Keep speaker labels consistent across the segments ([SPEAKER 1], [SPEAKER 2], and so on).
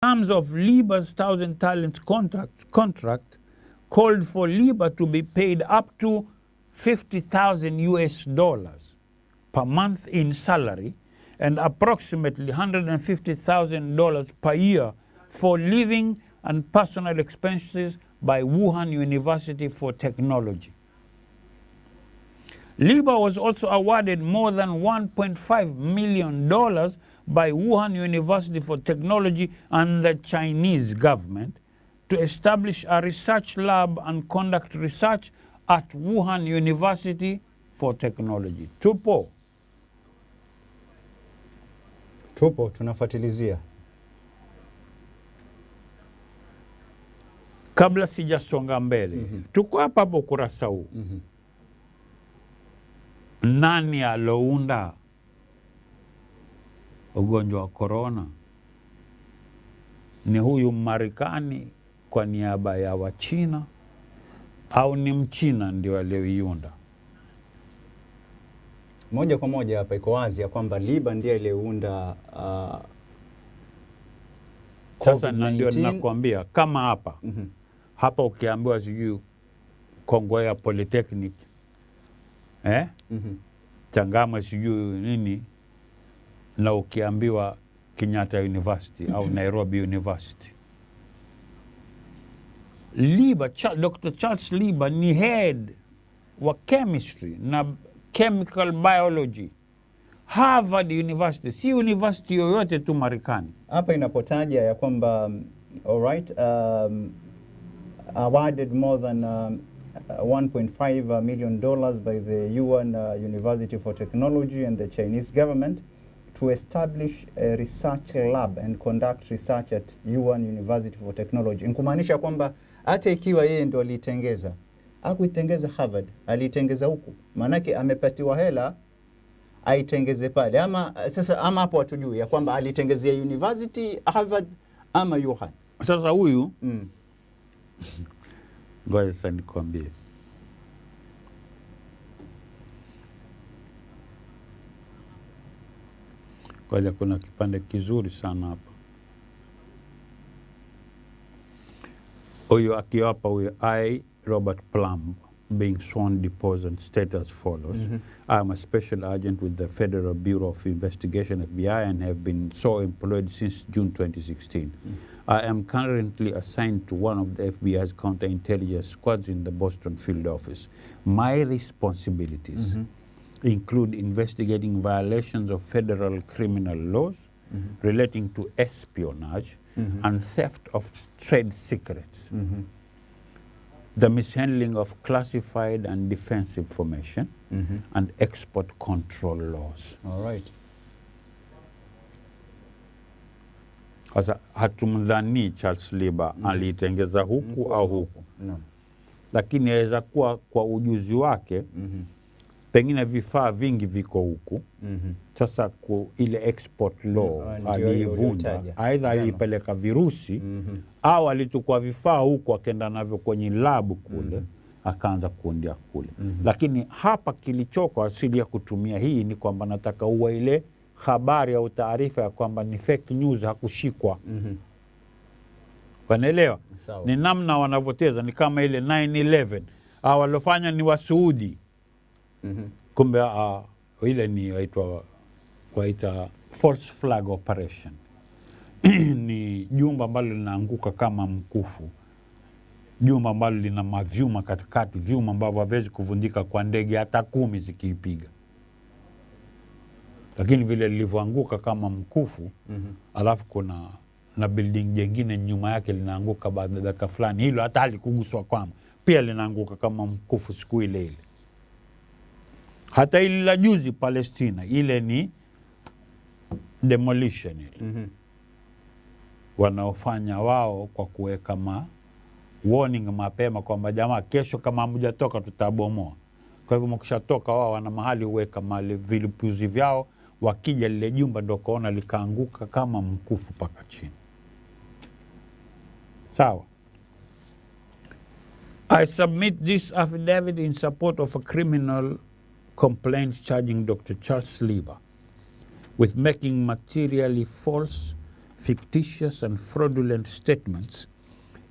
[SPEAKER 1] terms of Liba's 1,000 talents contract called for Liba to be paid up to $50,000 per month in salary and approximately $150,000 per year for living and personal expenses by Wuhan University for Technology. Liba was also awarded more than $1.5 million by Wuhan University for Technology and the Chinese government to establish a research lab and conduct research at Wuhan University for Technology. Tupo,
[SPEAKER 2] tunafuatilizia.
[SPEAKER 1] Kabla sijasonga mbele, tuko hapa hapo kurasa huu. Nani alounda ugonjwa wa corona? Ni huyu Marekani kwa niaba ya Wachina au ni Mchina ndio aliyoiunda?
[SPEAKER 2] Moja kwa moja hapa iko wazi ya kwamba Liba ndiye aliyeunda
[SPEAKER 1] sasa ndio ninakwambia kama hapa. Hapa ukiambiwa sijui Kongowea Polytechnic Changamwe sijui nini, na ukiambiwa Kenyatta University au Nairobi University. Liba, Dr. Charles Liba ni head wa chemistry na chemical biology Harvard University, si university yoyote tu Marekani.
[SPEAKER 2] Hapa inapotaja ya kwamba awarded more than $1.5 million by the Wuhan University for Technology and the Chinese government to establish a research lab and conduct research at Wuhan University for Technology. Nkumaanisha kwamba hata ikiwa yeye ndo alitengeza, hakuitengeza Harvard, alitengeza huku. Maanake amepatiwa hela aitengeze pale. Ama sasa hapo hatujui ya kwamba alitengezea University, Harvard ama Wuhan.
[SPEAKER 1] Sasa huyu ngoja sasa nikwambie. Kwa kuna kipande kizuri sana hapa. Huyu akiwapa huyu I, Robert Plumb, being sworn deposed and state as follows. I am a special agent with the Federal Bureau of Investigation, FBI, and have been so employed since June 2016. I am currently assigned to one of the FBI's counterintelligence squads in the Boston field office. My responsibilities include investigating violations of federal criminal laws relating to espionage and theft of trade secrets, the mishandling of classified and defense information, and export control laws.
[SPEAKER 2] All right.
[SPEAKER 1] Sasa hatumdhani Charles Liba alitengeza huku au huku. Lakini yaweza kuwa kwa ujuzi wake pengine vifaa vingi viko huku. Sasa ile export law aliivunja, aidha alipeleka virusi au alichukua vifaa huku akaenda navyo kwenye labu kule akaanza kuundia kule. Lakini hapa kilichoko asili ya kutumia hii ni kwamba nataka uwe ile habari au taarifa ya kwamba ni fake news, hakushikwa. Wanaelewa? Ni namna wanavyoteza, ni kama ile 9/11 walofanya ni Wasuudi. Kumbe ile ni waita false flag operation. Ni jumba ambalo linaanguka kama mkufu, jumba ambalo lina mavyuma katikati, vyuma ambavyo haviwezi kuvundika kwa ndege hata 10 zikiipiga. Lakini vile lilivyoanguka kama mkufu, alafu kuna na building jingine nyuma yake linaanguka baada ya dakika fulani, hilo hata halikuguswa kwamba pia linaanguka kama mkufu siku ile ile. Hata ile la juzi Palestina, ile ni demolition ile. Wanaofanya wao kwa kuweka warning mapema kwamba jamaa, kesho kama hamjatoka tutabomoa. Kwa hivyo mkishatoka wao wana mahali uweka mahali vilipuzi vyao, wakija lile jumba ndio kaona likaanguka kama mkufu paka chini. Sawa. I submit this affidavit in support of a criminal complaint charging Dr. Charles Liba with making materially false fictitious and fraudulent statements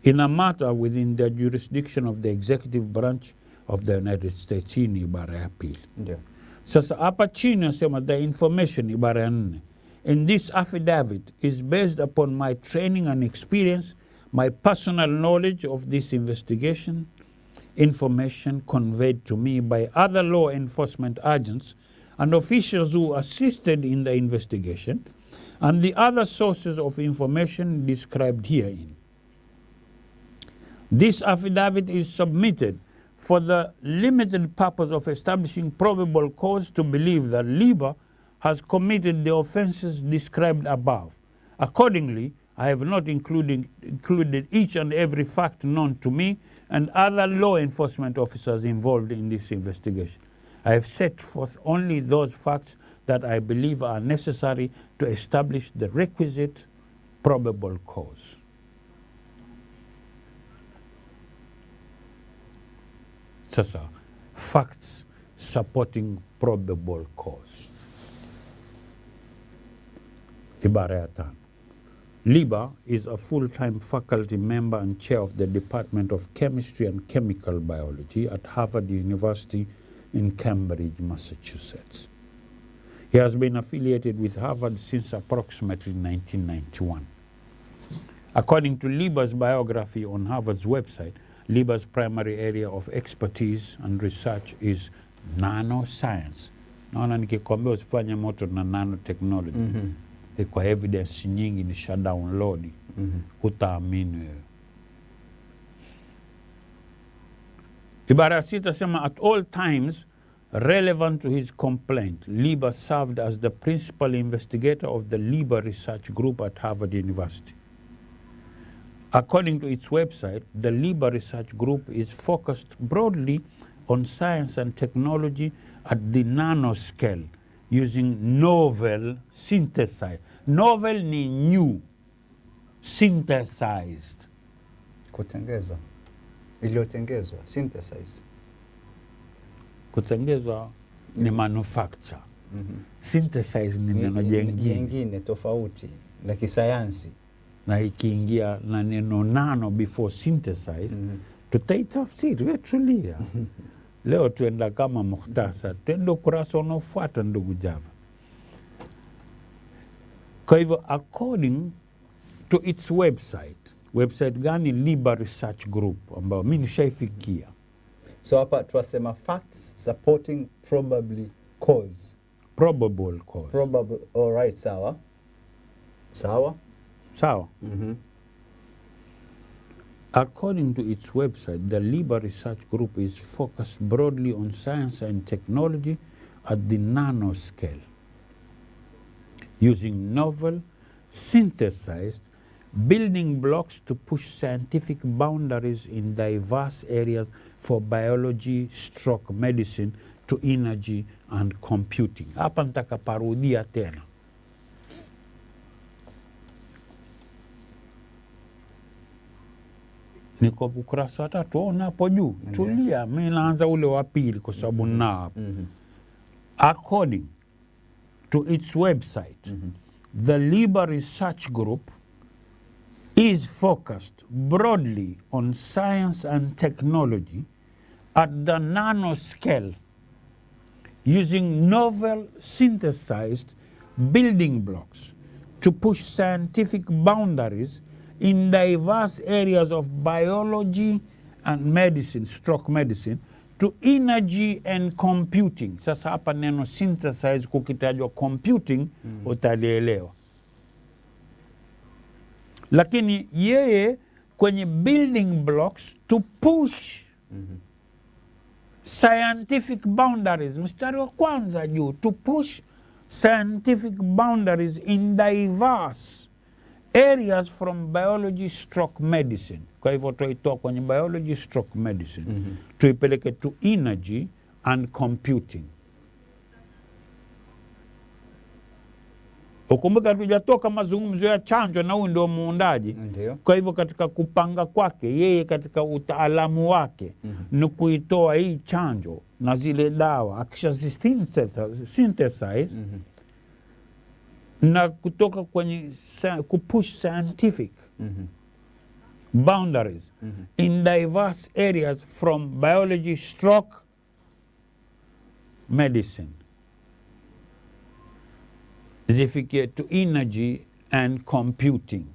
[SPEAKER 1] in a matter within the jurisdiction of the executive branch of the United States. Hii ni ibara ya pili.
[SPEAKER 2] Ndio.
[SPEAKER 1] Sasa hapa chini nasema the information, ibara ya 4, in this affidavit is based upon my training and experience, my personal knowledge of this investigation, information conveyed to me by other law enforcement agents and officials who assisted in the investigation, and the other sources of information described herein. This affidavit is submitted for the limited purpose of establishing probable cause to believe that Liba has committed the offenses described above. Accordingly, I have not included each and every fact known to me and other law enforcement officers involved in this investigation. I have set forth only those facts that I believe are necessary to establish the requisite probable cause. Sasa, facts supporting probable cause. Ibara ya 5. Liba is a full-time faculty member and chair of the Department of Chemistry and Chemical Biology at Harvard University in Cambridge, Massachusetts. He has been affiliated with Harvard since approximately 1991. According to Liba's biography on Harvard's website, Liba's primary area of expertise and research is nanoscience. Naona nikikwambia usifanye moto na nanotechnology. Kwa evidence nyingi nisha download. Hutaamini wewe. Ibara ya 6 sema at all times relevant to his complaint, Liba served as the principal investigator of the Liba Research Group at Harvard University. According to its website, the Liba Research Group is focused broadly on science and technology at the nanoscale using novel synthesized. Novel ni new, synthesized.
[SPEAKER 2] Kutengeza. Iliyotengezwa, synthesize.
[SPEAKER 1] Kutengezwa ni manufacture. Synthesize ni neno jengine
[SPEAKER 2] tofauti la kisayansi.
[SPEAKER 1] Na ikiingia na neno nano before synthesize, tutaitafsiri, wetulia. Leo tuenda kama mukhtasar, tuenda ukurasa unaofuata ndugu Java. Kwa hivyo, according to its website gani? Liba Research Group, ambao mimi nishaifikia.
[SPEAKER 2] So hapa tuwasema facts supporting probable cause.
[SPEAKER 1] Probable cause.
[SPEAKER 2] Probable, all right, sawa. Sawa?
[SPEAKER 1] Sawa. According to its website, the Liba Research Group is focused broadly on science and technology at the nanoscale, using novel, synthesized building blocks to push scientific boundaries in diverse areas for biology, medicine, to energy and computing. Hapa nitaka parudia tena. Niko ukurasa wa 3, ona hapo juu. Tulia, mimi naanza ule wa pili kwa sababu na hapo. According to its website, the Liba Research Group is focused broadly on science and technology at the nanoscale, using novel synthesized building blocks to push scientific boundaries in diverse areas of biology and medicine, medicine, to energy and computing. Sasa hapa neno synthesize kukitajwa computing, utalielewa. Lakini yeye kwenye building blocks to push scientific boundaries, mstari wa kwanza juu, to push scientific boundaries in diverse areas from biology medicine. Kwa hivyo tuitoa kwenye biology medicine, tuipeleke to energy and computing. Ukumbuka tujatoka mazungumzo ya chanjo na huyu ndio muundaji. Kwa hivyo katika kupanga kwake, yeye katika utaalamu wake, ni kuitoa hii chanjo na zile dawa, akisha synthesize, na kutoka kwenye kupush scientific boundaries in diverse areas from biology stroke medicine, zifikie to energy and computing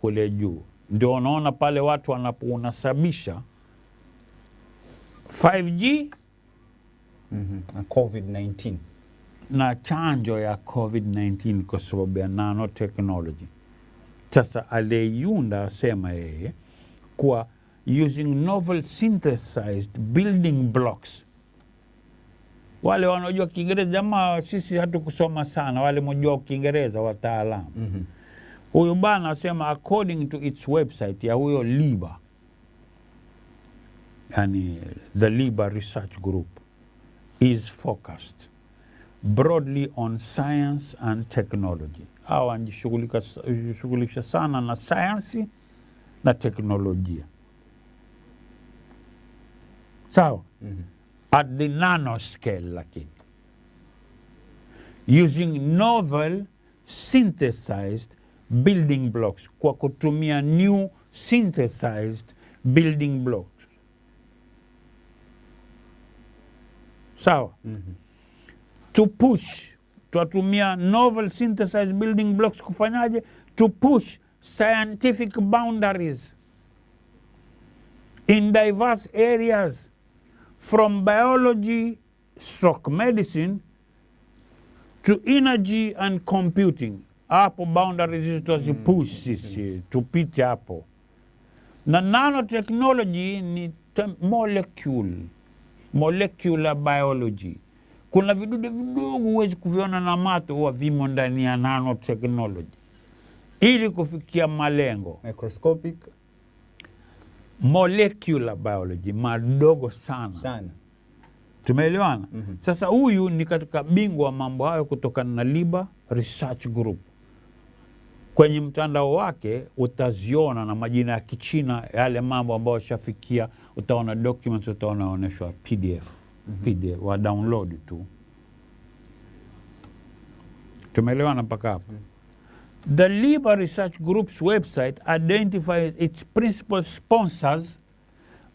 [SPEAKER 1] kule juu. Ndio unaona pale watu wanapounasabisha 5G
[SPEAKER 2] COVID-19
[SPEAKER 1] na chanjo ya COVID-19 kwa sababu ya nanotechnology. Sasa aliyeiunda asema yeye kwa using novel synthesized building blocks. Wale wanaojua Kiingereza, jamaa sisi hatukusoma sana, wale mojua Kiingereza wataalamu. Huyu bana asema according to its website ya huyo LIBA, yani the LIBA Research Group is focused broadly on science and technology. Hawa wanajishughulisha sana na science na teknolojia. Sawa? At the nanoscale lakini. Using novel synthesized building blocks, kwa kutumia new synthesized building blocks. Sawa? To push, tuatumia novel synthesized building blocks kufanyaje? To push scientific boundaries in diverse areas from biology stroke medicine to energy and computing. Hapo boundaries hizo tuzipush sisi, tupite hapo. Na nanotechnology ni molecular biology. Kuna vidude vidogo huwezi kuviona na macho, huwa vimo ndani ya nanotechnology ili kufikia malengo.
[SPEAKER 2] Microscopic
[SPEAKER 1] Molecular biology, madogo sana. Tumeelewana? Sasa huyu ni katika bingwa mambo hayo kutokana na LIBA Research Group. Kwenye mtandao wake utaziona na majina ya Kichina yale mambo ambayo shafikia, utaona documents, utaoneshwa PDF. PDF wa download tu. Tumeelewana mpaka hapo? The LIBA Research Group's website identifies its principal sponsors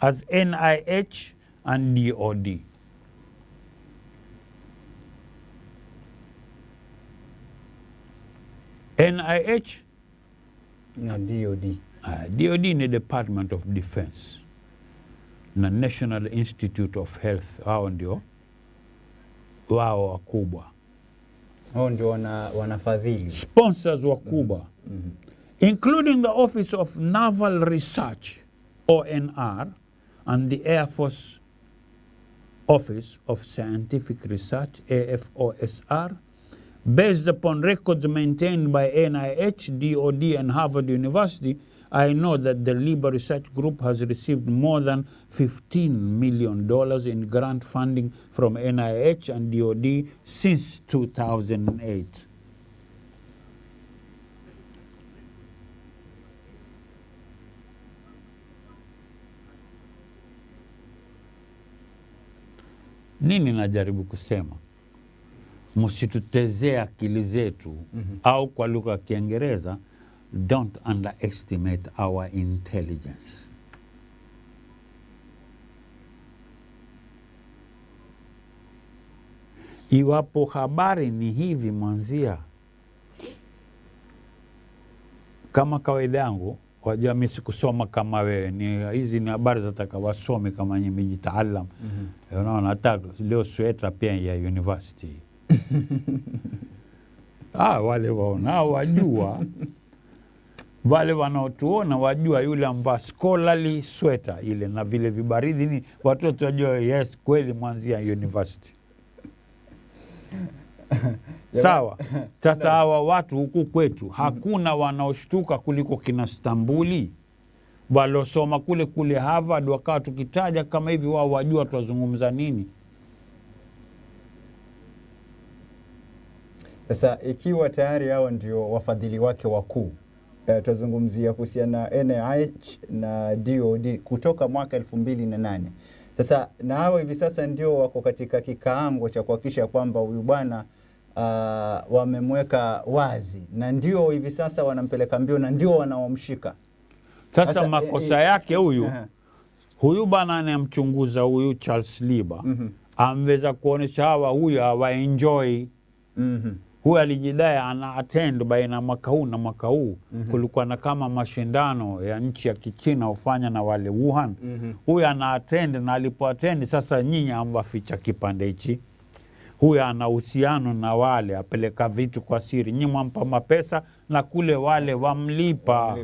[SPEAKER 1] as NIH and DOD. NIH
[SPEAKER 2] na DOD.
[SPEAKER 1] DOD ni Department of Defense na National Institute of Health. Hao ndio wao wakubwa.
[SPEAKER 2] Hao ndio wanafadhili.
[SPEAKER 1] Sponsors wakubwa. Including the Office of Naval Research, ONR, and the Air Force Office of Scientific Research, AFOSR, based upon records maintained by NIH, DOD, and Harvard University. I know that the LIBA Research Group has received more than $15 million in grant funding from NIH and DOD since 2008. Nini najaribu kusema? Msitutezea akili zetu, au kwa lugha ya Kiingereza, don't underestimate our intelligence. Iwapo habari ni hivi mwanzia, kama kawaida yangu, wajua mimi sikusoma kama wewe, hizi ni habari zataka wasome kama nyinyi mjitaalam. Unaona, hata leo sweta pia ya university. Wale waonao wajua. Wale wanaotuona wajua yule ambao scholarly sweater ile na vile vibaridi ni watoto wajua, yes kweli mwanzia university. Sawa. Sasa hawa watu huku kwetu hakuna wanaoshtuka kuliko kina Stambuli walosoma kule Harvard, wakawa tukitaja kama hivi wao wajua tuwazungumza nini.
[SPEAKER 2] Sasa ikiwa tayari hao ndio wafadhili wake wakuu, tutazungumzia kuhusiana na NIH na DOD kutoka mwaka 2008. Sasa na hao hivi sasa ndio wako katika kikaango cha kuhakikisha kwamba huyu bwana wamemweka wazi na ndio hivi sasa wanampeleka mbio na ndio wanaomshika.
[SPEAKER 1] Sasa makosa yake huyu bana anayemchunguza huyu Charles Liba ameweza kuonesha hawa huyu hawaenjoy. Huyu alijidai ana attend baina mwaka huu na mwaka huu. Kulikuwa na kama mashindano ya nchi ya Kichina ufanya na wale Wuhan. Huyu ana attend na alipo attend sasa nyinyi amwaficha kipande hichi. Huyu ana uhusiano na wale apeleka vitu kwa siri. Nyinyi mwampa mapesa na kule wale wamlipa.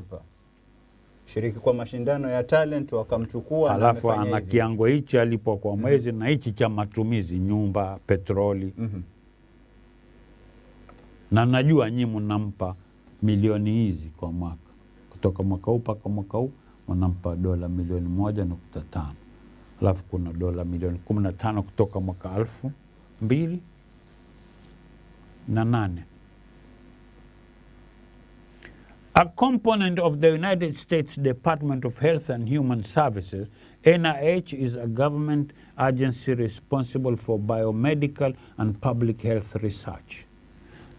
[SPEAKER 2] Shiriki kwa mashindano ya talent wakamchukua,
[SPEAKER 1] alafu ana kiango hichi alipo kwa mwezi na hichi cha matumizi, nyumba, petroli. Na najua nyinyi mnampa milioni hizi kwa mwaka. Kutoka mwaka huu mpaka mwaka huu mnampa dola milioni 1.5. Alafu kuna dola milioni 15 kutoka mwaka 2008. A component of the United States Department of Health and Human Services, NIH is a government agency responsible for biomedical and public health research.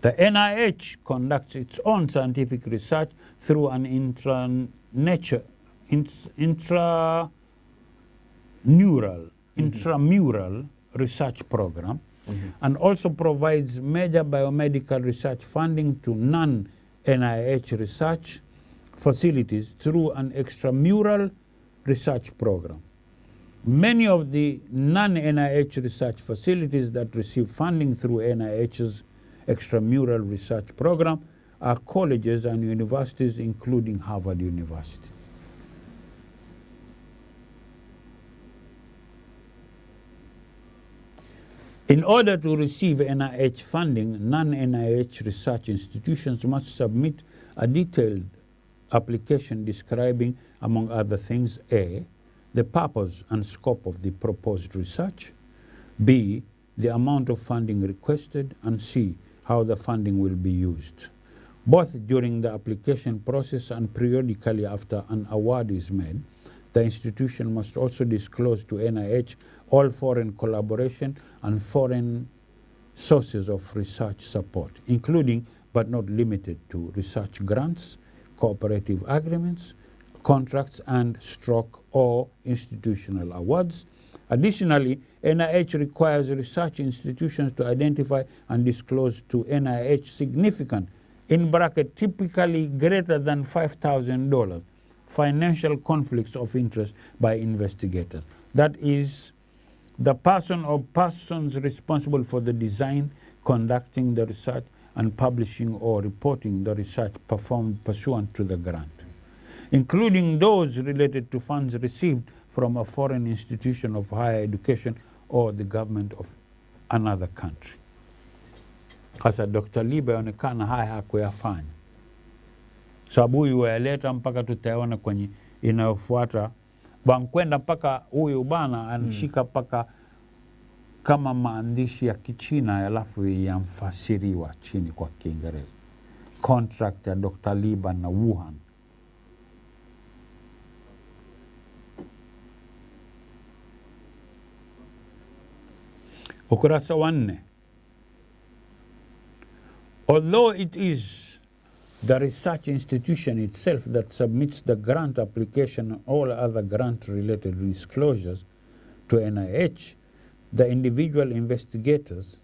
[SPEAKER 1] The NIH conducts its own scientific research through an intramural research program, and also provides major biomedical research funding to non-NIH research facilities through an extramural research program. Many of the non-NIH research facilities that receive funding through NIH's extramural research program are colleges and universities, including Harvard University. In order to receive NIH funding, non-NIH research institutions must submit a detailed application describing, among other things, A, the purpose and scope of the proposed research, B, the amount of funding requested, and C, how the funding will be used. Both during the application process and periodically after an award is made, the institution must also disclose to NIH all foreign collaboration and foreign sources of research support, including but not limited to research grants, cooperative agreements, contracts, and or institutional awards. Additionally, NIH requires research institutions to identify and disclose to NIH significant, in bracket typically greater than $5,000, financial conflicts of interest by investigators. That is, the person or persons responsible for the design, conducting the research, and publishing or reporting the research performed pursuant to the grant, including those related to funds received from a foreign institution of higher education or the government of another country. Sasa Dr. Liba yaonekana haya hakuyafanya. Sababu huyu yaleta mpaka tutaona kwenye inayofuata. Bankwenda mpaka huyu bana anashika mpaka kama maandishi ya Kichina alafu yamfasiriwa chini kwa Kiingereza. Contract ya Dr. Liba na Wuhan. Ukurasa wa 4. Although it is the research institution itself that submits the grant application and all other grant-related disclosures to NIH, the individual investigators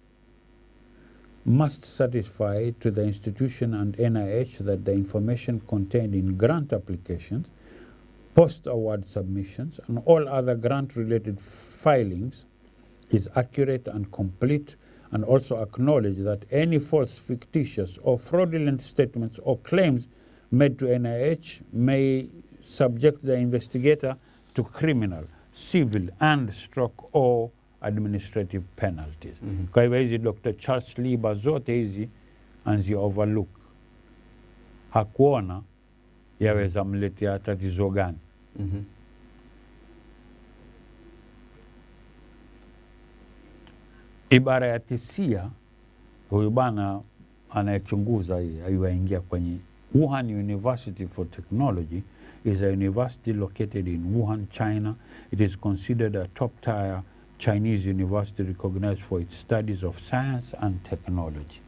[SPEAKER 1] must satisfy to the institution and NIH that the information contained in grant applications, post-award submissions, and all other grant-related filings is accurate and complete, and also acknowledge that any false, fictitious, or fraudulent statements or claims made to NIH may subject the investigator to criminal, civil, and or administrative penalties. Kwa hivyo hizi Dr. Charles Liba zote hizi anzi overlook. Hakuona yaweza mletea tatizo gani. Ibara ya 9, huyu bana anayechunguza hii ayuingia kwenye Wuhan University for Technology is a university located in Wuhan, China. It is considered a top-tier Chinese university recognized for its studies of science and technology.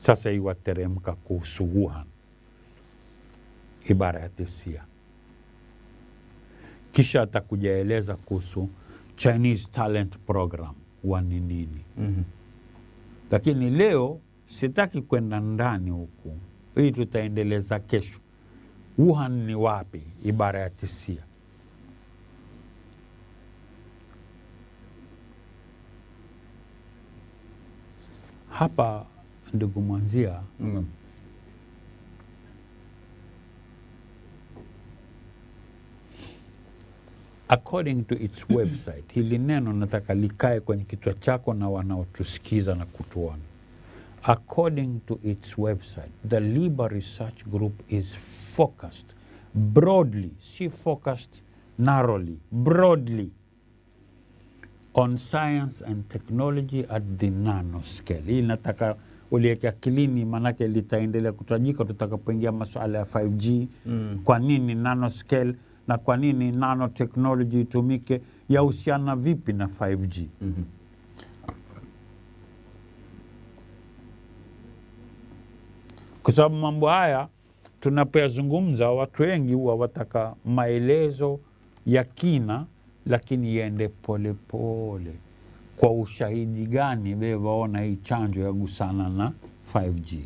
[SPEAKER 1] Sasa iwateremka kuhusu Wuhan, ibara ya 9. Kisha atakujaeleza kuhusu Chinese Talent Program wa NINI. Lakini leo sitaki kwenda ndani huku, hii tutaendeleza kesho. Wuhan ni wapi? Ibara ya 9. Hapa ndugu Mwanzia, according to its website, hili neno nataka likae kwenye kichwa chako na wanaotusikiza na kutuona. According to its website, the Liba Research Group is focused broadly, she focused narrowly, broadly, on science and technology at the nanoscale. Hii nataka uliweke akilini, manake litaendelea kutajika tutakapoingia masuala ya 5G. Kwa nini nanoscale na kwa nini nanotechnology itumike, yahusiana vipi na 5G? Kwa sababu mambo haya tunapoyazungumza, watu wengi huwa wataka maelezo ya kina, lakini yende pole pole. Kwa ushahidi gani wewe waona hii chanjo yagusana na 5G?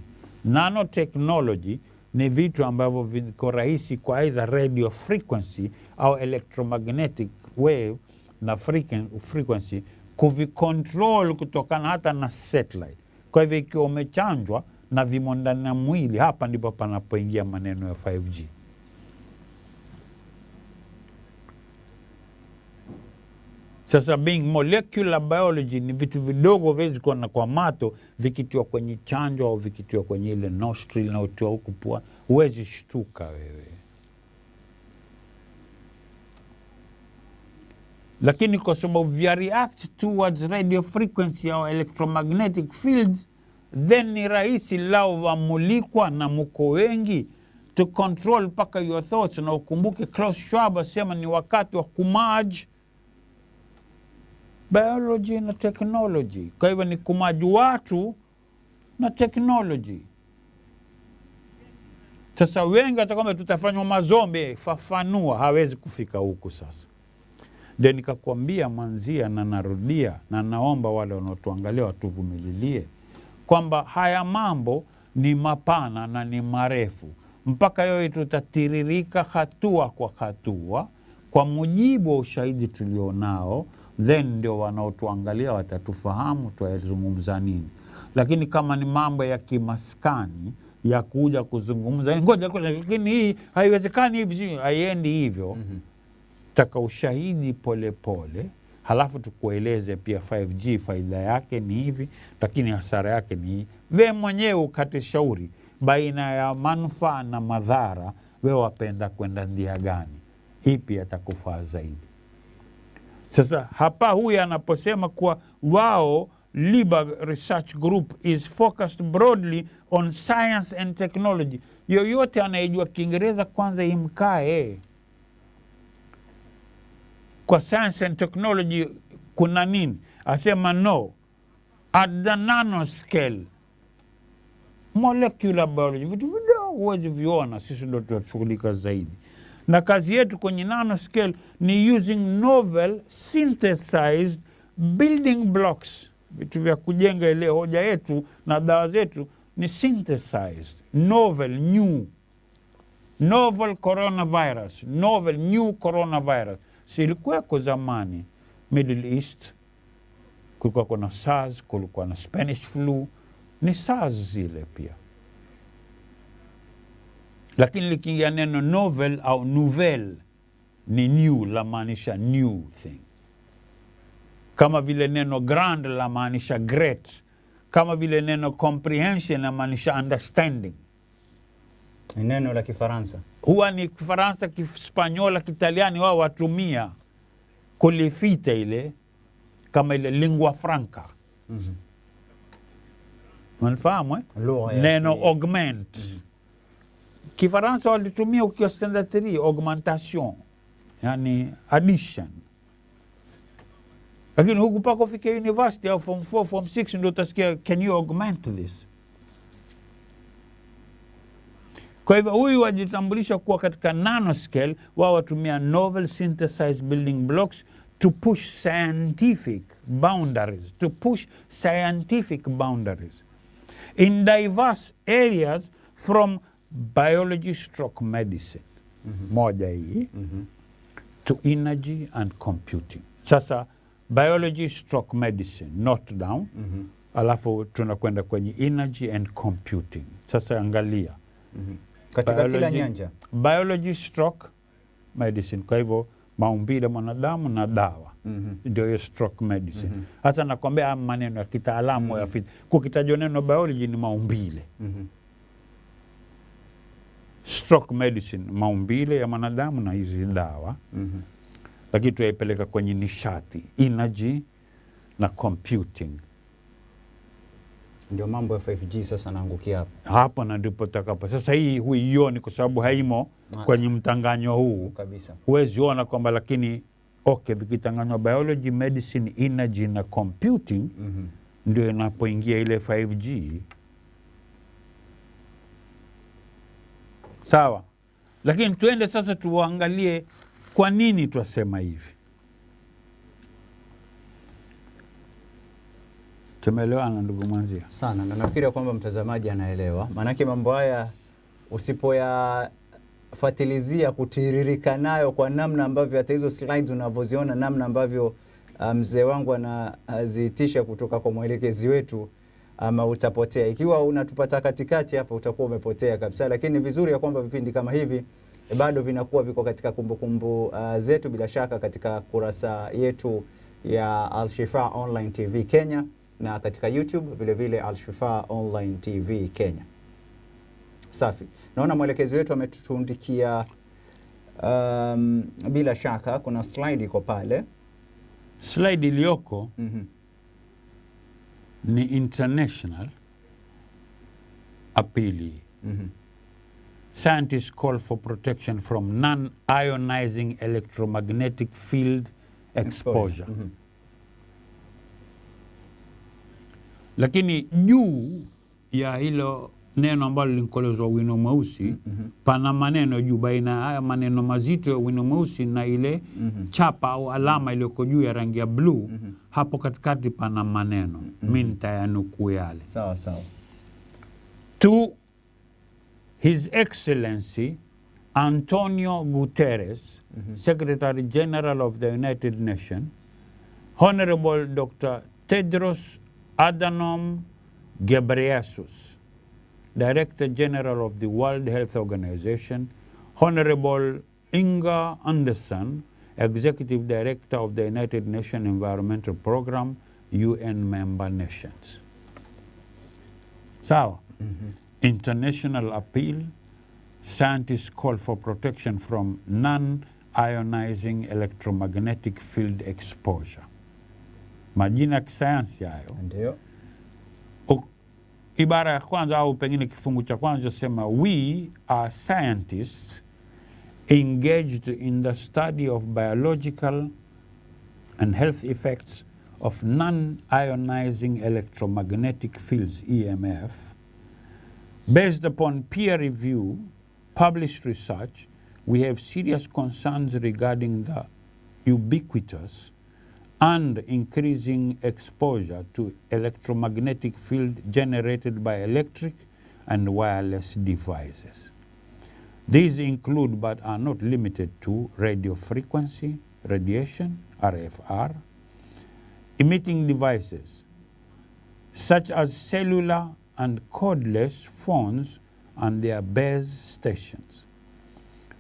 [SPEAKER 1] Nanotechnology ni vitu ambavyo viko rahisi kwa either radio frequency au electromagnetic wave na frequency kuvicontrol kutokana hata na satellite. Kwa hivyo ikiwa umechanjwa na vimo ndani ya mwili, hapa ndipo panapoingia maneno ya 5G. Sasa being molecular biology ni vitu vidogo vezi kuona kwa mato, vikitiwa kwenye chanjo au vikitiwa kwenye ile nostril na utiwa huku pua, huwezi shtuka wewe. Lakini kwa sababu vya react towards radio frequency au electromagnetic fields, then ni rahisi lao wamulikwa na muko wengi to control paka your thoughts. Na ukumbuke Klaus Schwab asema ni wakati wa kumerge biology na technology. Kwa hivyo ni kumerge watu na technology. Sasa wengi atakwambia tutafanywa mazombe, fafanua, hawezi kufika huku sasa. Ndio nikakwambia Mwanzia na narudia na naomba wale wanaotuangalia watuvumililie kwamba haya mambo ni mapana na ni marefu, mpaka yote tutatiririka hatua kwa hatua kwa mujibu wa ushahidi tulionao, then ndio wanaotuangalia watatufahamu tuwazungumza nini. Lakini kama ni mambo ya kimaskani ya kuja kuzungumza ngoja lakini hii haiwezekani hivi, haiendi hivyo, taka ushahidi pole pole, halafu tukueleze pia 5G faida yake ni hivi, lakini hasara yake ni hii. Wewe mwenyewe ukate shauri baina ya manufaa na madhara, wewe wapenda kwenda ndia gani, ipi atakufaa zaidi. Sasa hapa huyu anaposema kuwa wao Liba Research Group is focused broadly on science and technology, yoyote anayejua Kiingereza kwanza imkae. Kwa science and technology kuna nini? Asema no, at the nanoscale, molecular biology, vitu vidogo huwezi viona, sisi ndio tunashughulika zaidi. Na kazi yetu kwenye nanoscale ni using novel synthesized building blocks. Vitu vya kujenga ile hoja yetu na dawa zetu ni synthesized, novel, new. Novel coronavirus, novel, new coronavirus. Silikuweko zamani Middle East, kulikuwa kuna SARS, kulikuwa na Spanish flu, ni SARS zile pia. Lakini likiingia neno novel au nouvelle ni new, la maanisha new thing. Kama vile neno grand la maanisha great. Kama vile neno comprehension la maanisha understanding.
[SPEAKER 2] Neno la Kifaransa. Huwa
[SPEAKER 1] ni Kifaransa, Kispanyola, Kitaliani wao watumia kulifita ile kama ile lingua franca. Mnafahamu neno augment. Kifaransa walitumia ukiwa standard 3 augmentation, yani addition. Lakini huku pako ufike university au form 4, form 6 ndio utasikia can you augment this? Kwa hivyo huyu wajitambulisha kuwa katika nanoscale, wao watumia novel synthesized building blocks to push scientific boundaries, in diverse areas from biology stroke medicine, moja hii, to energy and computing. Sasa biology stroke medicine, note down, alafu tunakwenda kwenye energy and computing. Sasa angalia.
[SPEAKER 2] Katika kila nyanja.
[SPEAKER 1] Biology stroke medicine, kwa hivyo maumbile mwanadamu na dawa. Ndio hiyo stroke medicine. Hata nakwambia maneno ya kitaalamu ya kukitajwa neno biology ni maumbile. Stroke medicine, maumbile ya mwanadamu na hizi dawa. Lakini tuyaipeleka kwenye nishati, energy na computing.
[SPEAKER 2] Ndio mambo ya 5G sasa naangukia hapo.
[SPEAKER 1] Hapo na ndipo takapo. Sasa hii huioni kwa sababu haimo kwenye mtanganyo huu.
[SPEAKER 2] Kabisa.
[SPEAKER 1] Huwezi ona kwamba, lakini okay, vikitanganywa biology, medicine, energy na computing, ndio inapoingia ile 5G. Sawa. Lakini tuende sasa tuangalie kwa nini twasema hivi. Tumeelewana ndugu Mwanzia?
[SPEAKER 2] Sana, na nafikiri kwamba mtazamaji anaelewa. Maanake mambo haya usipoyafuatilizia kutiririka nayo kwa namna ambavyo hata hizo slides unavyoziona, namna ambavyo mzee wangu anaziitisha kutoka kwa mwelekezi wetu, ama utapotea. Ikiwa unatupata katikati hapa utakuwa umepotea kabisa. Lakini vizuri ya kwamba vipindi kama hivi bado vinakuwa viko katika kumbukumbu zetu, bila shaka katika kurasa yetu ya Al-Shifa Online TV Kenya, na katika YouTube vile vile Al-Shifa Online TV Kenya. Safi. Naona mwelekezi wetu ametutundikia bila shaka kuna slide iko pale.
[SPEAKER 1] Slide iliyoko ni international appeal. Scientists call for protection from non-ionizing electromagnetic field exposure. Lakini juu ya hilo neno ambalo linkolezwa wino mweusi, pana maneno juu, baina haya maneno mazito ya wino mweusi na ile chapa au alama iliyoko juu ya rangi ya blue, hapo katikati pana maneno. Mimi nitayanukuu yale.
[SPEAKER 2] Sawa sawa.
[SPEAKER 1] To His Excellency Antonio Guterres, Secretary General of the United Nations, Honorable Dr. Tedros Adhanom Ghebreyesus, Director General of the World Health Organization, Honorable Inga Anderson, Executive Director of the United Nations Environmental Program, UN member nations. So, international appeal, scientists call for protection from non-ionizing electromagnetic field exposure. Majina ya kisayansi hayo.
[SPEAKER 2] Ndio.
[SPEAKER 1] Ibara ya kwanza au pengine kifungu cha kwanza sema, we are scientists engaged in the study of biological and health effects of non-ionizing electromagnetic fields, EMF, based upon peer review, published research. We have serious concerns regarding the ubiquitous and increasing exposure to electromagnetic field generated by electric and wireless devices. These include but are not limited to radio frequency radiation, RFR, emitting devices such as cellular and cordless phones and their base stations,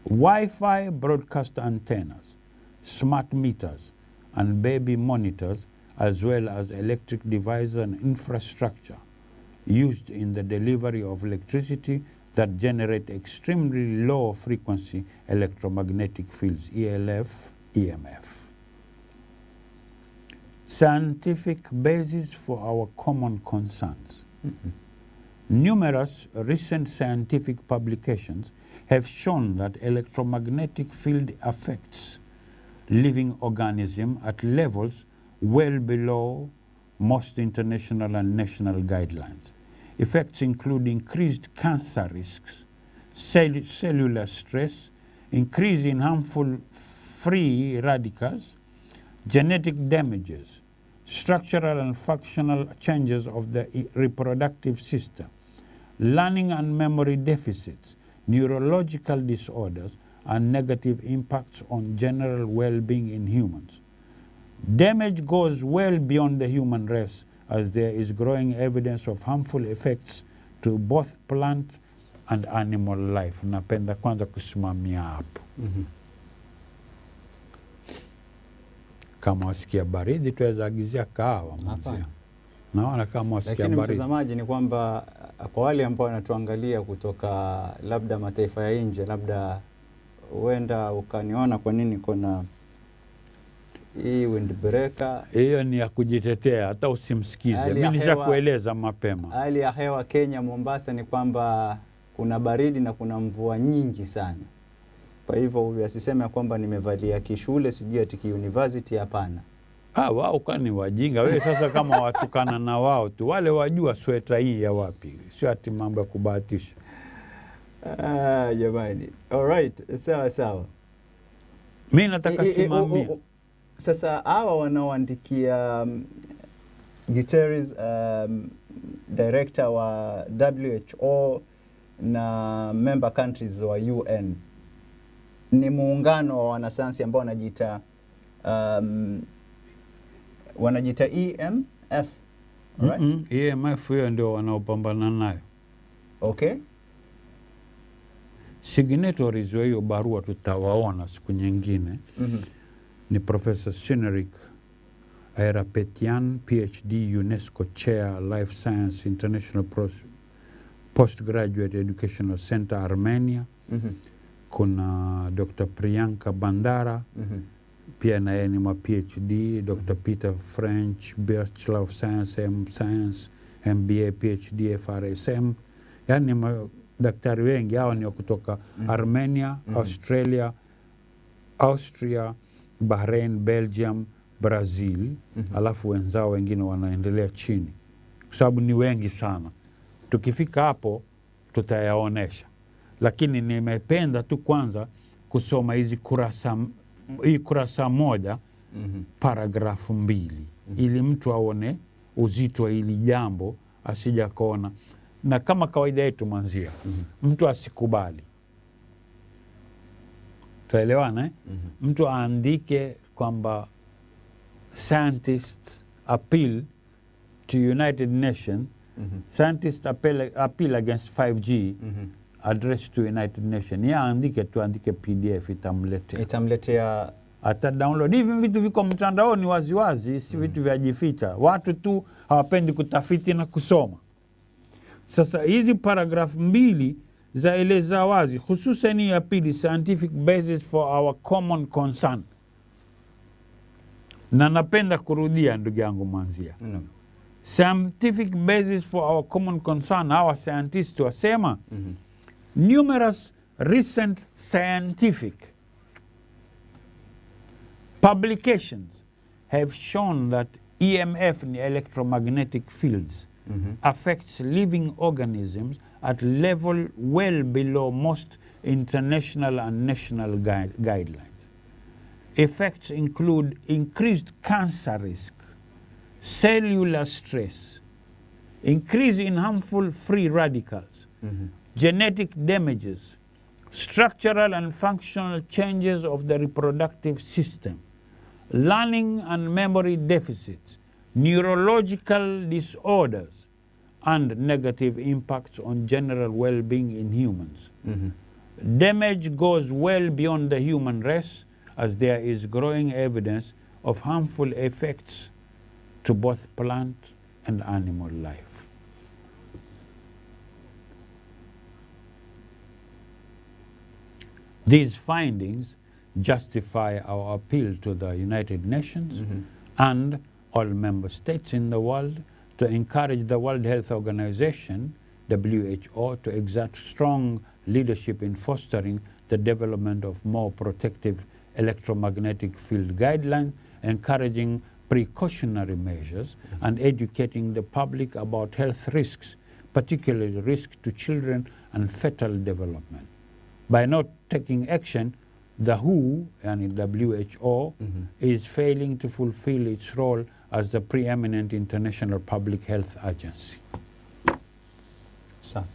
[SPEAKER 1] Wi-Fi broadcast antennas, smart meters, and baby monitors, as well as electric devices and infrastructure used in the delivery of electricity that generate extremely low frequency electromagnetic fields, ELF, EMF. Scientific basis for our common concerns. Numerous recent scientific publications have shown that electromagnetic field affects living organisms at levels well below most international and national guidelines. Effects include increased cancer risks, cellular stress, increase in harmful free radicals, genetic damages, structural and functional changes of the reproductive system, learning and memory deficits, neurological disorders, and negative impacts on general well-being in humans. Damage goes well beyond the human race, as there is growing evidence of harmful effects to both plant and animal life. Napenda kwanza kusimamia hapo. Kama wasikia baridi tuweza agizia kahawa mwanzia. Naona kama wasikia baridi.
[SPEAKER 2] Lakini mtazamaji ni kwamba kwa wale ambao wanatuangalia kutoka labda mataifa ya nje, labda huenda ukaniona kwa nini kuna hii windbreaker.
[SPEAKER 1] Hiyo ni ya kujitetea, hata usimsikize. Mimi nishakueleza mapema.
[SPEAKER 2] Hali ya hewa Kenya Mombasa ni kwamba kuna baridi na kuna mvua nyingi sana. Kwa hivyo asiseme kwamba nimevalia kishule sijui ati university, hapana.
[SPEAKER 1] Wao kwani wajinga. Wewe sasa kama watukana na wao tu, wale wajua sweta hii ya wapi. Sio ati mambo ya kubahatisha.
[SPEAKER 2] Jamani. Alright, sawa.
[SPEAKER 1] Mimi nataka simamia.
[SPEAKER 2] Sasa hawa wanaoandikia Guterres, director wa WHO na member countries wa UN, ni muungano wa wanasayansi ambao wanajiita EMF, right?
[SPEAKER 1] EMF hiyo ndio wanaopambana nayo.
[SPEAKER 2] Okay.
[SPEAKER 1] Signatories wa hiyo barua tutawaona siku nyingine. Ni Professor Sinerik Aerapetian, PhD, UNESCO Chair, Life Science International Postgraduate Educational Center, Armenia. Kuna Dr. Priyanka Bandara, pia na yeye ni PhD. Dr. Peter French, Bachelor of Science, Science, MBA, PhD, FRSM. Yani daktari wengi hao ni kutoka Armenia, Australia, Austria, Bahrain, Belgium, Brazil. Alafu wenzao wengine wanaendelea chini, kwa sababu ni wengi sana. Tukifika hapo tutayaonesha, lakini nimependa tu kwanza kusoma hizi kurasa moja, paragrafu 2, ili mtu aone uzito wa hili jambo, asija kuona. Na kama kawaida yetu mwanzia, mtu asikubali. Tuelewana mtu aandike kwamba scientists appeal to United Nations, scientists appeal against 5G, address to United Nations. Ya andike tu, andike PDF, itamletea ata download. Hivi vitu viko mtandaoni waziwazi, si vitu vya jificha. Watu tu hawapendi kutafiti na kusoma. Sasa hizi paragraph 2 zaeleza wazi, hususan ya pili, scientific basis for our common concern. Na napenda kurudia ndugu yangu mwanzia. Scientific basis for our common concern. Our scientists wasema, numerous recent scientific publications have shown that EMF, electromagnetic fields, affects living organisms at level well below most international and national guidelines. Effects include increased cancer risk, cellular stress, increase in harmful free radicals, genetic damages, structural and functional changes of the reproductive system, learning and memory deficits, neurological disorders, and negative impacts on general well-being in humans. Damage goes well beyond the human race, as there is growing evidence of harmful effects to both plant and animal life. These findings justify our appeal to the United Nations and all member states in the world to encourage the World Health Organization, WHO, to exert strong leadership in fostering the development of more protective electromagnetic field guidelines, encouraging precautionary measures and educating the public about health risks, particularly risks to children and fetal development. By not taking action, the WHO and WHO is failing to fulfill its role as the preeminent international public health agency.
[SPEAKER 2] Safi.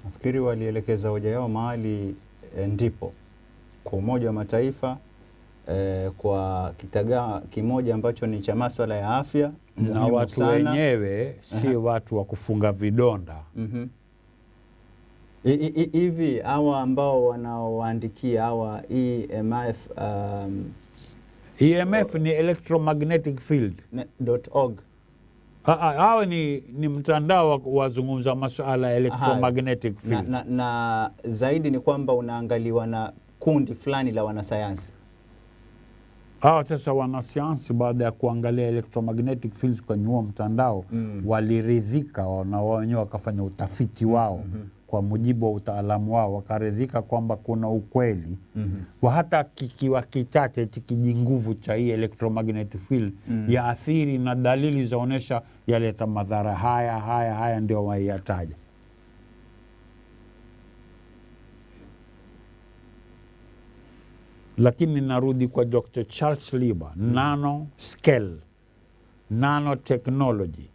[SPEAKER 2] Nafikiri walielekeza hoja yao mahali ndipo kwa Umoja wa Mataifa kwa kitagaa kimoja ambacho ni cha masuala ya afya
[SPEAKER 1] na watu wenyewe si watu wa kufunga vidonda.
[SPEAKER 2] Hivi hawa ambao wanaoandikia hawa EMF
[SPEAKER 1] EMF ni electromagnetic field.org. Hawa ni mtandao wazungumza masuala ya electromagnetic field.
[SPEAKER 2] Na zaidi ni kwamba unaangaliwa na kundi fulani la wanasayansi.
[SPEAKER 1] Sasa wanasayansi baada ya kuangalia electromagnetic fields kwenye huo mtandao waliridhika na wao wenyewe wakafanya utafiti wao kwa mujibu wa utaalamu wao, wakaridhika kwamba kuna ukweli wa hata kikiwa kichache kijinguvu cha hii electromagnetic field ya athiri, na dalili zaonesha yaleta madhara haya ndio waiyataja. Lakini narudi kwa Dr. Charles Lieber, nanoscale, nanotechnology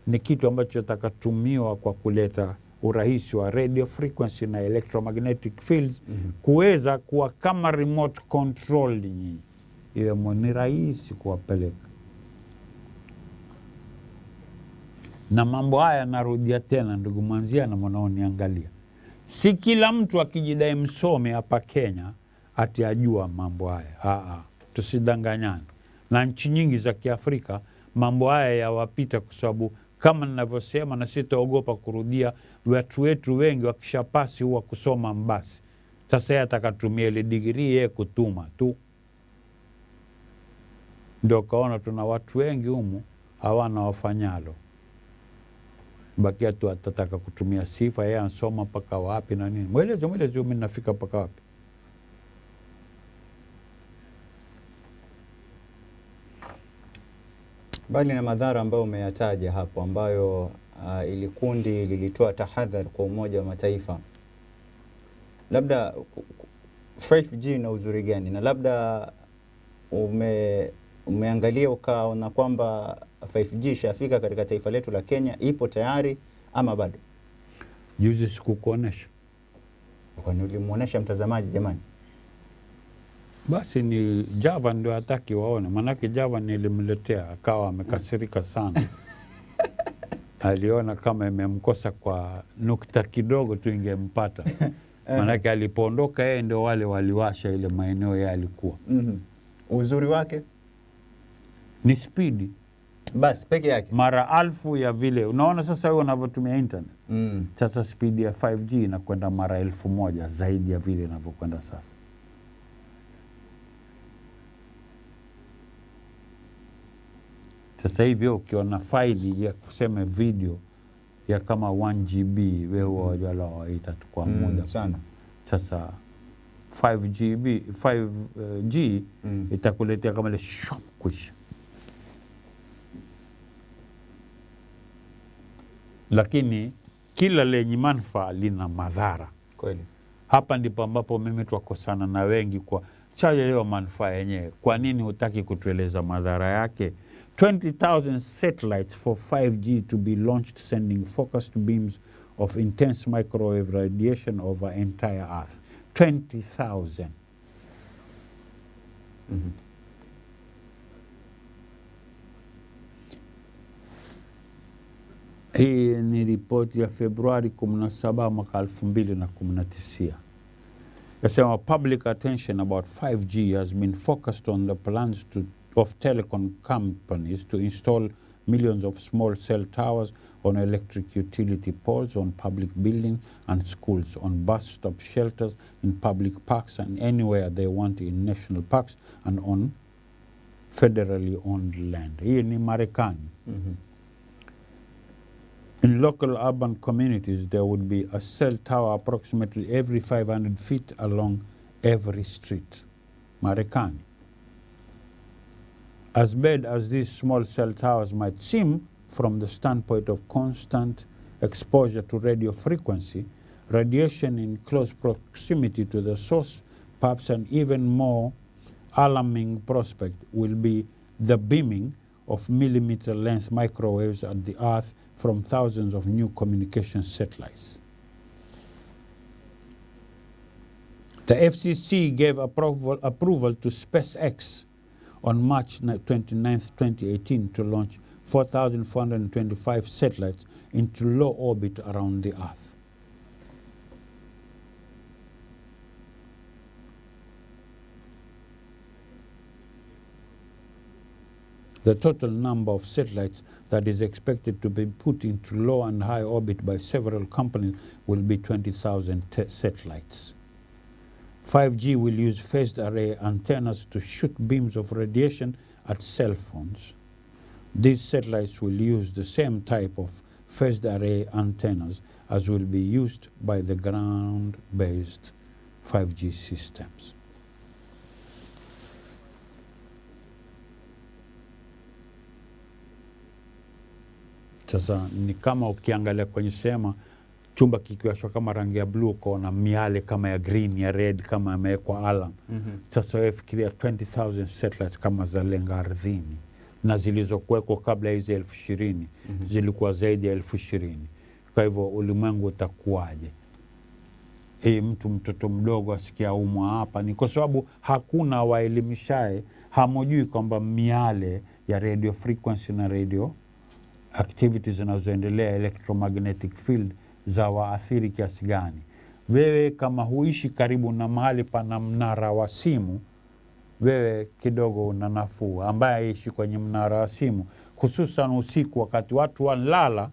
[SPEAKER 1] ni kitu ambacho takatumiwa kwa kuleta urahisi wa radio frequency na electromagnetic fields kuweza kuwa kama remote control nyinyi. Iwe ni rahisi kuwapeleka. Na mambo haya narudia tena ndugu Mwanzia na mnaoniangalia. Si kila mtu akijidai msome hapa Kenya ati ajua mambo haya. Tusidanganyane. Na nchi nyingi za Kiafrika mambo haya yawapita kwa sababu kama ninavyosema na sitaogopa kurudia, watu wetu wengi wakishapasi huwa kusoma mbasi. Sasa yeye atakatumia ile degree yeye kutuma tu. Ndio kaona tuna watu wengi humu hawana wafanyalo. Bakia tu atataka kutumia sifa, yeye ansoma paka wapi na nini. Mweleze mimi nafika paka wapi.
[SPEAKER 2] Bali na madhara ambayo umeyataja hapo ambayo ili kundi lilitoa tahadhari kwa Umoja wa Mataifa, labda 5G na uzuri gani? Na labda umeangalia ukaona kwamba 5G shafika katika taifa letu la Kenya, ipo tayari ama bado?
[SPEAKER 1] Juzi sikukuonesha.
[SPEAKER 2] Kwani ulimuonesha mtazamaji jamani?
[SPEAKER 1] Basi ni Java ndio hataki waone, manake Java nilimletea akawa amekasirika sana. Aliona kama imemkosa kwa nukta kidogo tu ingempata. Manake alipoondoka yeye ndio wale waliwasha ile maeneo yale alikuwa.
[SPEAKER 2] Uzuri wake
[SPEAKER 1] ni speed.
[SPEAKER 2] Basi peke yake.
[SPEAKER 1] Mara 1000 ya vile. Unaona sasa wewe unavyotumia internet. Sasa speed ya 5G inakwenda mara 1000 zaidi ya vile inavyokwenda sasa. Sasa hivi ukiona faili ya kusema video ya kama 1GB wewe wajala waita tu kwa muda
[SPEAKER 2] sana.
[SPEAKER 1] Sasa 5G itakuletea kama ile kwisha. Lakini kila lenye manufaa lina madhara.
[SPEAKER 2] Kweli.
[SPEAKER 1] Hapa ndipo ambapo mimi twakosana na wengi kwa chaelewa manufaa yenyewe. Kwa nini hutaki kutueleza madhara yake? 20,000 satellites for 5G to be launched, sending focused beams of intense microwave radiation over entire Earth. 20,000. Hii ni ripoti ya Februari 17 mwaka 2019. Yasema public attention about 5G has been focused on the plans of telecom companies to install millions of small cell towers on electric utility poles, on public buildings and schools, on bus stop shelters, in public parks and anywhere they want in national parks, and on federally owned land. Hii ni Marekani. In local urban communities, there would be a cell tower approximately every 500 feet along every street. Marekani. As bad as these small cell towers might seem from the standpoint of constant exposure to radio frequency, radiation in close proximity to the source, perhaps an even more alarming prospect, will be the beaming of millimeter-length microwaves at the Earth from thousands of new communication satellites. The FCC gave approval to SpaceX on March 29, 2018 to launch 4,425 satellites into low orbit around the Earth. The total number of satellites that is expected to be put into low and high orbit by several companies will be 20,000 satellites. 5G will use phased array antennas to shoot beams of radiation at cell phones. These satellites will use the same type of phased array antennas as will be used by the ground-based 5G systems. Sasa ni kama ukiangalia kwenye sema chumba kikiwashwa kama rangi ya blue na miale kama ya green ya red kama yamewekwa alarm. Sasa wewe fikiria 20,000 satellites kama za lenga ardhini, na zilizokuweko kabla hizi 20,000 zilikuwa zaidi ya 20,000. Kwa hivyo ulimwengu utakuwaje? Mtoto mdogo asikia umwa hapa, ni kwa sababu hakuna waelimishaye, hamojui kwamba miale ya radio frequency na radio activities zinazoendelea electromagnetic field za waathiri kiasi gani. Wewe kama huishi karibu na mahali pana mnara wa simu, wewe kidogo una nafuu. Ambaye aishi kwenye mnara wa simu, hususan usiku wakati watu wanalala,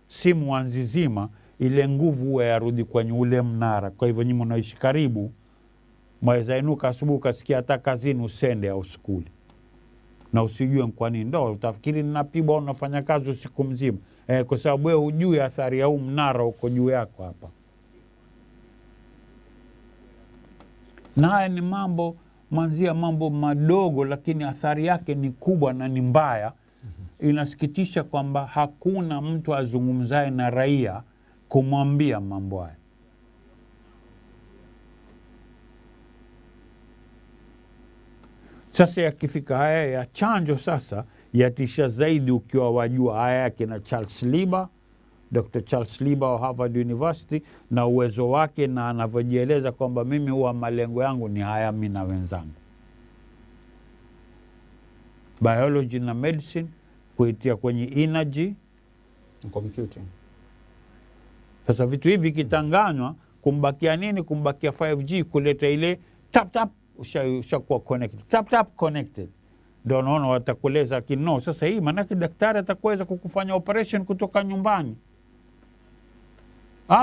[SPEAKER 1] simu wanzizima, ile nguvu huwa yarudi kwenye ule mnara. Kwa hivyo nyinyi mnaishi karibu, mweza inuka asubuhi ukasikia hata kazini usende au skuli. Na usijue kwa nini, ndio utafikiri ninapigwa au unafanya kazi usiku mzima. Kwa sababu wewe hujui athari ya huu mnara uko juu yako hapa. Na haya ni mambo manzia, mambo madogo, lakini athari yake ni kubwa na ni mbaya. Inasikitisha kwamba hakuna mtu azungumzaye na raia kumwambia mambo haya. Sasa yakifika haya ya chanjo sasa yatisha zaidi ukiwa wajua haya yake na Charles Lieber, Dr. Charles Lieber wa Harvard University, na uwezo wake na anavyojieleza kwamba mimi huwa malengo yangu ni haya mimi na wenzangu. Biology na medicine, kuitia kwenye energy,
[SPEAKER 2] computing.
[SPEAKER 1] Sasa vitu hivi kitanganywa, kumbakia nini? Kumbakia 5G, kuleta ile tap tap ushakuwa connected. Tap tap connected. Ndio naona watakueleza kino. Sasa hii manake daktari atakuweza kukufanya operation kutoka nyumbani.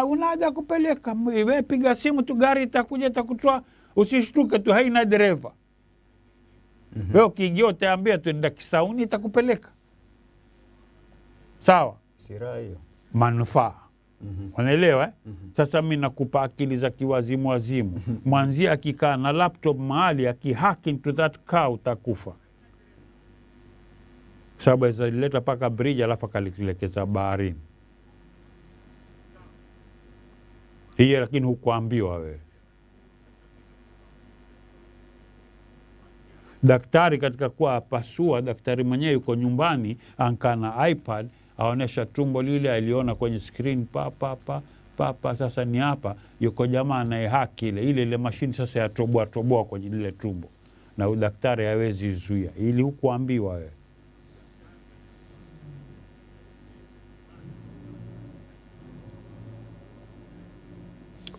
[SPEAKER 1] Unaja kupeleka, wewe piga simu tu, gari itakuja itakutoa, usishtuke tu, haina dereva. Wewe ukijua utaambia tu nenda Kisauni itakupeleka. Sawa?
[SPEAKER 2] Sira hiyo.
[SPEAKER 1] Manufaa. Unaelewa? Sasa mimi nakupa akili za kiwazimu wazimu. Mwanzia akikaa na laptop mahali akihack into that car utakufa. Sababu zilileta paka bridge alafu akalikilekeza baharini. Hiyo lakini hukuambiwa wewe. Daktari katika kuwa pasua, daktari mwenyewe yuko nyumbani, ankana iPad, aonesha tumbo lile aliona kwenye screen papa, sasa ni hapa, yuko jamaa anayehaki ile mashini sasa ya toboa kwenye lile tumbo. Na daktari hawezi izuia. Ili hukuambiwa wewe.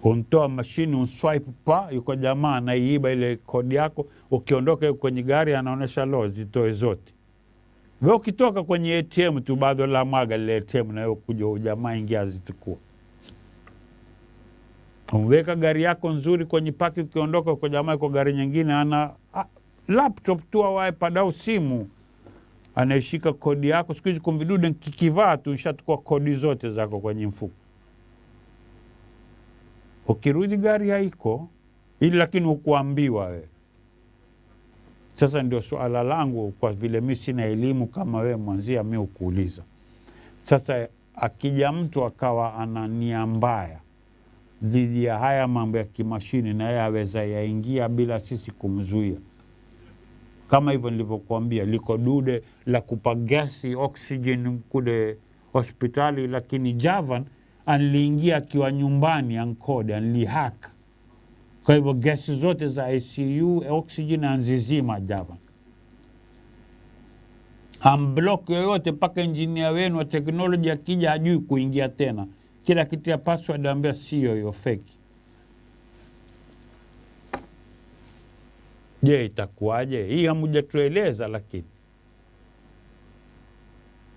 [SPEAKER 1] Untoa mashini unswipe yuko jamaa anaiiba ile kodi yako, ukiondoka kwenye gari anaonesha lo zitoe zote. Wewe ukitoka kwenye ATM tu bado la mwaga ile ATM na wewe kuja jamaa ingia zitukua. Unweka gari yako nzuri kwenye paki, ukiondoka kwa jamaa kwa gari nyingine ana laptop tu au iPad au simu. anaishika kodi yako. Siku hizi kumvidude kikivaa tu ishachukua kodi zote zako kwenye mfuko. Ukirudi gari haiko, ili lakini ukuambiwa we. Sasa ndio suala langu, kwa vile mimi sina elimu kama we mwanzia, mimi ukuuliza. Sasa akija mtu akawa ana nia mbaya dhidi ya haya mambo ya kimashini, na yeye aweza yaingia bila sisi kumzuia. Kama hivyo nilivyokuambia, liko dude la kupa gasi oxygen kule hospitali, lakini Javan anliingia akiwa nyumbani ankode, anlihack. Kwa hivyo gasi zote za ICU oxygen anzizima Javan. Amblock yoyote, mpaka engineer wenu wa teknolojia akija hajui kuingia tena. Kila kitu ya password ambia sio hiyo, fake. Je, itakuwaje? Hii hamujatueleza. Lakini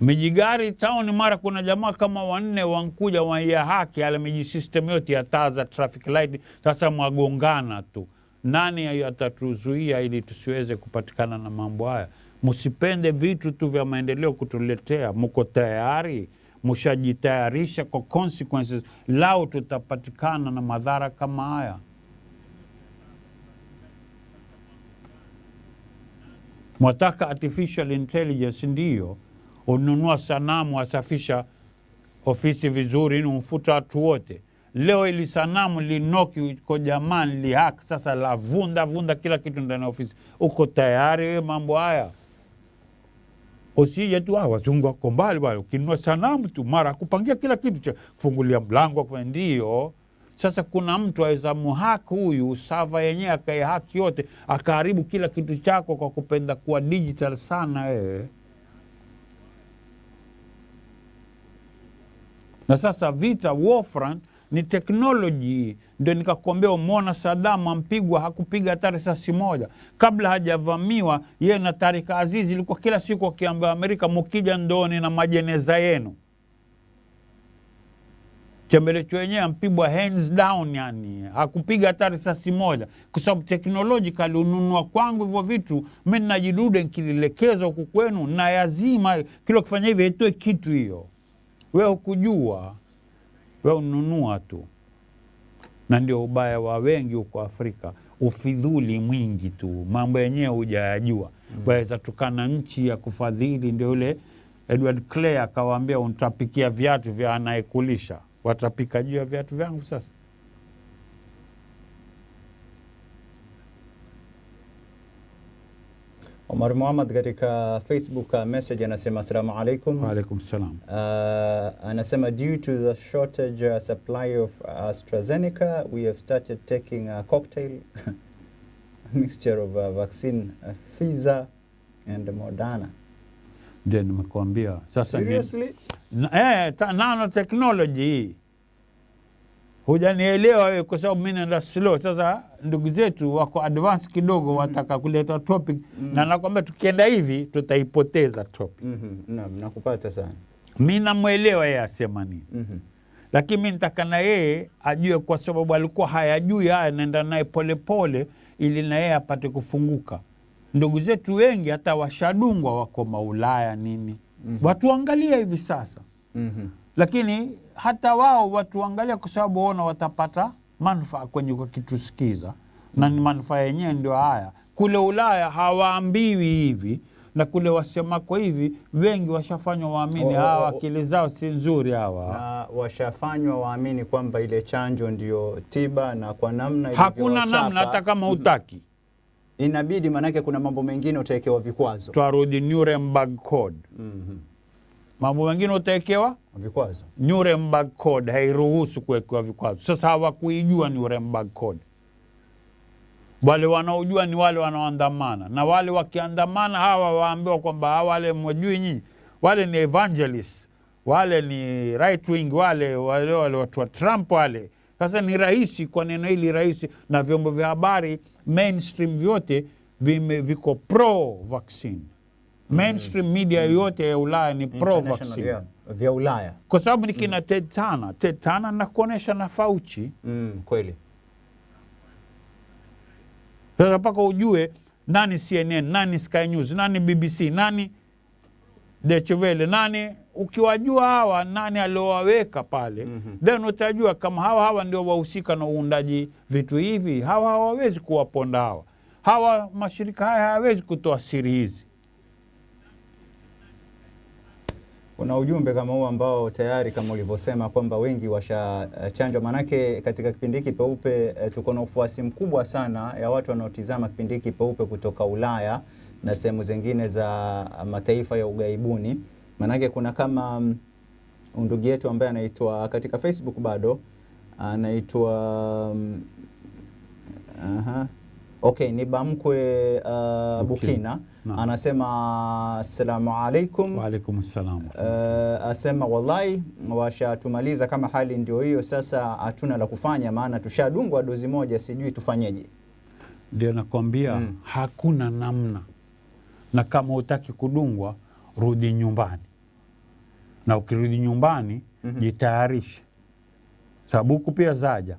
[SPEAKER 1] mijigari town, mara kuna jamaa kama 4 wankuja wa haki ala miji system yote ya taa za traffic light. Sasa mwagongana tu. Nani atatuzuia ili tusiweze kupatikana na mambo haya? Msipende vitu tu vya maendeleo kutuletea. Mko tayari? Mshajitayarisha kwa consequences lao tutapatikana na madhara kama haya? Mwataka artificial intelligence, ndiyo. Ununua sanamu, asafisha ofisi vizuri, umfuta watu wote. Leo ili sanamu linoki kwa jamani lihack, sasa la vunda kila kitu ndani ya ofisi. Uko tayari mambo haya? Usije tu wazungu wako mbali bali, ukinunua sanamu tu mara kupangia kila kitu cha kufungulia mlango kwa ndio. Sasa kuna mtu aweza muhack huyu server yenyewe akaihack yote, akaharibu kila kitu chako kwa kupenda kuwa digital sana wewe. Na sasa vita warfront ni technology. Ndio nikakwambia, umeona Saddam ampigwa, hakupiga hata risasi moja. Kabla hajavamiwa yeye na Tariq Aziz ilikuwa kila siku akiambia Amerika, mukija ndoni na majeneza yenu. Chembelecho wenyewe ampigwa hands down, yani hakupiga hata risasi moja, kwa sababu technologically ununua kwangu hivyo vitu, mimi najidude nikililekezwa huku kwenu na yazima kila kufanya hivi itoe kitu hiyo. Wewe hukujua, wewe ununua tu. Na ndio ubaya wa wengi huko Afrika, ufidhuli mwingi tu, mambo yenyewe hujayajua. Waweza tukana nchi ya kufadhili. Ndio yule Edward Clay akawaambia, unatapikia viatu vya anayekulisha. Watapika juu ya viatu vyangu sasa?
[SPEAKER 2] Omar Muhammad katika Facebook message anasema assalamu alaikum.
[SPEAKER 1] Wa alaikum salam.
[SPEAKER 2] Anasema due to the shortage supply of AstraZeneca, we have started taking a cocktail mixture of vaccine Pfizer and Moderna.
[SPEAKER 1] Ndio nimekuambia sasa.
[SPEAKER 2] Seriously?
[SPEAKER 1] Nanotechnology. Hujanielewa wewe kwa sababu mimi nenda slow. Sasa ndugu zetu wako advance kidogo, wataka kuleta topic na nakwambia tukienda hivi tutaipoteza topic.
[SPEAKER 2] Naam, nakupata sana.
[SPEAKER 1] Mimi namuelewa yeye asema nini. Lakini mimi nitaka na yeye ajue, kwa sababu alikuwa hayajui haya, naenda naye pole pole ili na yeye apate kufunguka. Ndugu zetu wengi hata washadungwa wako Maulaya nini. Watu angalia hivi sasa. Lakini hata wao watu angalia kwa sababu waona watapata manufaa kwenye kwa kitusikiza. Na ni manufaa yenyewe ndio haya. Kule Ulaya hawaambiwi hivi, na kule wasema kwa hivi wengi washafanywa waamini hawa akili zao si nzuri hawa.
[SPEAKER 2] Na washafanywa waamini kwamba ile chanjo ndio tiba, na kwa namna
[SPEAKER 1] hakuna namna hata kama hutaki.
[SPEAKER 2] Inabidi, manake kuna mambo mengine utaekewa vikwazo.
[SPEAKER 1] Tuarudi Nuremberg Code. Mambo mengine utaekewa
[SPEAKER 2] vikwazo.
[SPEAKER 1] Nuremberg Code hairuhusu kuwekewa vikwazo. Sasa hawakuijua Nuremberg Code. Wale wanaojua ni wale wanaoandamana, na wale wakiandamana hawa waambiwa kwamba wale mwajui nyinyi, wale ni evangelists, wale ni right wing, wale watu wa Trump wale. Sasa ni rahisi kwa neno hili rahisi, na vyombo vya habari mainstream vyote viko pro vaccine. Mainstream media yote ya Ulaya ni pro vaccine.
[SPEAKER 2] Vya Ulaya.
[SPEAKER 1] Kwa sababu ni kina Ted Turner na kuonesha na Fauci.
[SPEAKER 2] Kweli.
[SPEAKER 1] Sasa paka ujue nani CNN, nani Sky News, nani BBC, nani Deutsche Welle. Nani ukiwajua hawa nani aliowaweka pale, then utajua kama hawa ndio wahusika na uundaji vitu hivi. Hawa hawawezi kuwaponda hawa mashirika haya hayawezi kutoa siri hizi.
[SPEAKER 2] Kuna ujumbe kama huu ambao tayari kama ulivyosema kwamba wengi washachanjwa. Manake katika kipindi hiki Peupe tuko na ufuasi mkubwa sana ya watu wanaotizama kipindi hiki Peupe kutoka Ulaya na sehemu zingine za mataifa ya ugaibuni. Manake kuna kama ndugu yetu ambaye anaitwa katika Facebook bado anaitwa okay, ni Bamkwe Bukina. Anasema assalamu alaikum.
[SPEAKER 1] Wa alaikum assalam.
[SPEAKER 2] Asema wallahi washatumaliza, kama hali ndio hiyo sasa hatuna la kufanya, maana tushadungwa dozi moja, sijui tufanyeje.
[SPEAKER 1] Ndio nakwambia hakuna namna, na kama hutaki kudungwa rudi nyumbani, na ukirudi nyumbani jitayarishe, sababu huku pia zaja.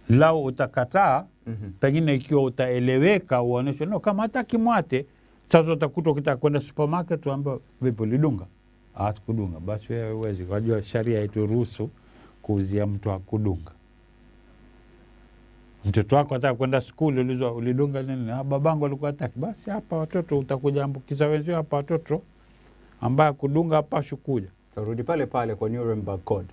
[SPEAKER 1] Lao utakataa pengine ikiwa utaeleweka uoneshe no kama hataki mwate, sasa utakuta ukitaka kwenda supermarket uambie vipi ulidunga? Kudunga. Basi wewe huwezi, wajua sharia haituruhusu kuuzia mtu akudunga. Mtoto wako ataka kwenda shule, ulizwa ulidunga nini? Babangu alikuwa hataki. Basi hapa watoto utakuja ambukiza wenzio hapa watoto ambaye kudunga hapa shukuja.
[SPEAKER 2] Turudi pale pale kwa Nuremberg Code.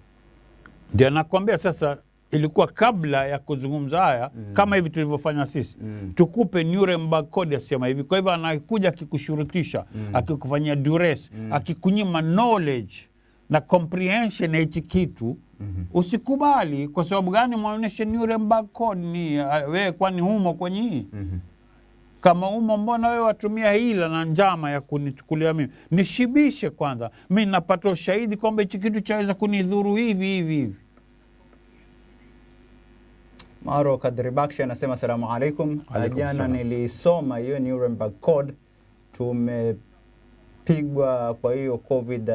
[SPEAKER 1] Ndio nakwambia sasa, ilikuwa kabla ya kuzungumza haya kama hivi tulivyofanya sisi. Tukupe Nuremberg Code asema hivi. Kwa hivyo anakuja akikushurutisha, akikufanyia duress, akikunyima knowledge na comprehension ya kitu, usikubali. Kwa sababu gani? Muoneshe Nuremberg Code ni wewe, kwani humo kwenye hii? Kama humo, mbona wewe watumia hila na njama ya kunichukulia mimi? Nishibishe kwanza, mimi napata ushahidi kwamba hichi kitu chaweza kunidhuru hivi.
[SPEAKER 2] Maro Kadribakshi anasema assalamu alaikum. Jana nilisoma hiyo Nuremberg Code, tumepigwa kwa hiyo COVID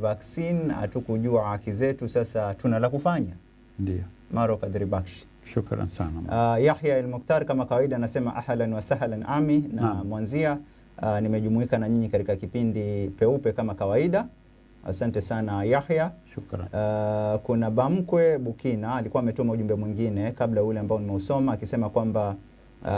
[SPEAKER 2] vaccine, hatukujua haki zetu, sasa tuna la kufanya.
[SPEAKER 1] Ndio.
[SPEAKER 2] Maro Kadribakshi.
[SPEAKER 1] Shukran sana.
[SPEAKER 2] Yahya al-Mukhtar kama kawaida anasema ahlan wa sahlan ami na Mwanzia. Nimejumuika na nyinyi katika kipindi Peupe kama kawaida. Asante sana Yahya.
[SPEAKER 1] Shukran.
[SPEAKER 2] Kuna Bamkwe Bukina alikuwa ametuma ujumbe mwingine kabla ule ambao nimeusoma, akisema kwamba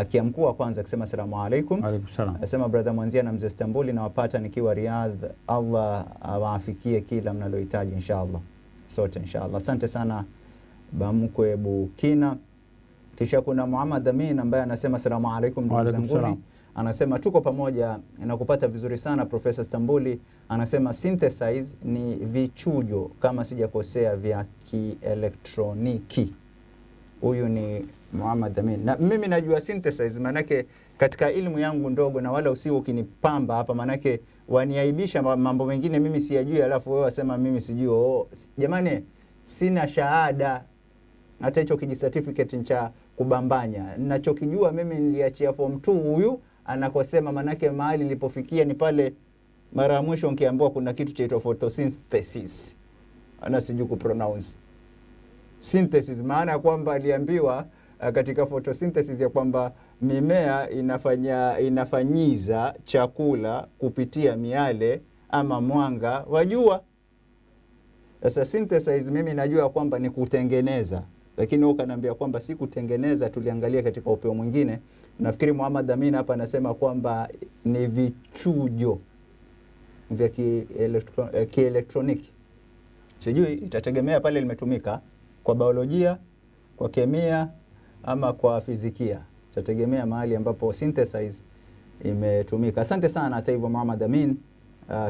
[SPEAKER 2] kiamkuu wa kwanza akisema assalamu alaikum.
[SPEAKER 1] Alaikum salam.
[SPEAKER 2] Asema brother Mwanzia na mzee Istanbuli nawapata nikiwa Riyadh. Allah awaafikie kila mnalohitaji inshallah. Sote inshallah. Asante sana Bamkwe Bukina. Kisha kuna Muhammad Amin ambaye anasema assalamu alaikum ndugu zangu. Anasema tuko pamoja na kupata vizuri sana Profesa Stambuli. Anasema synthesize ni vichujo kama sijakosea vya kielektroniki. Huyu ni Muhammad Amin. Na mimi najua synthesize, manake katika elimu yangu ndogo, na wala usiwe ukinipamba hapa, manake waniaibisha mambo mengine mimi siyajui, alafu wewe wasema mimi sijui. Jamani, sina shahada hata hicho kijicertificate cha kubambanya. Ninachokijua mimi niliachia form 2 huyu anakosema, manake mahali nilipofikia ni pale mara ya mwisho nikiambiwa kuna kitu chaitwa photosynthesis. Ana sijui kupronounce synthesis, maana ya kwamba aliambiwa katika photosynthesis ya kwamba mimea inafanyiza chakula kupitia miale ama mwanga wa jua. Sasa synthesize mimi najua kwamba ni kutengeneza, lakini wewe ukaniambia kwamba si kutengeneza. Tuliangalia katika upeo mwingine. Nafikiri Muhammad Amin hapa anasema kwamba ni vichujo vya kielektroniki. Sijui itategemea pale limetumika kwa biolojia, kwa kemia ama kwa fizikia. Itategemea mahali ambapo synthesize imetumika. Asante sana hata hivyo Muhammad Amin,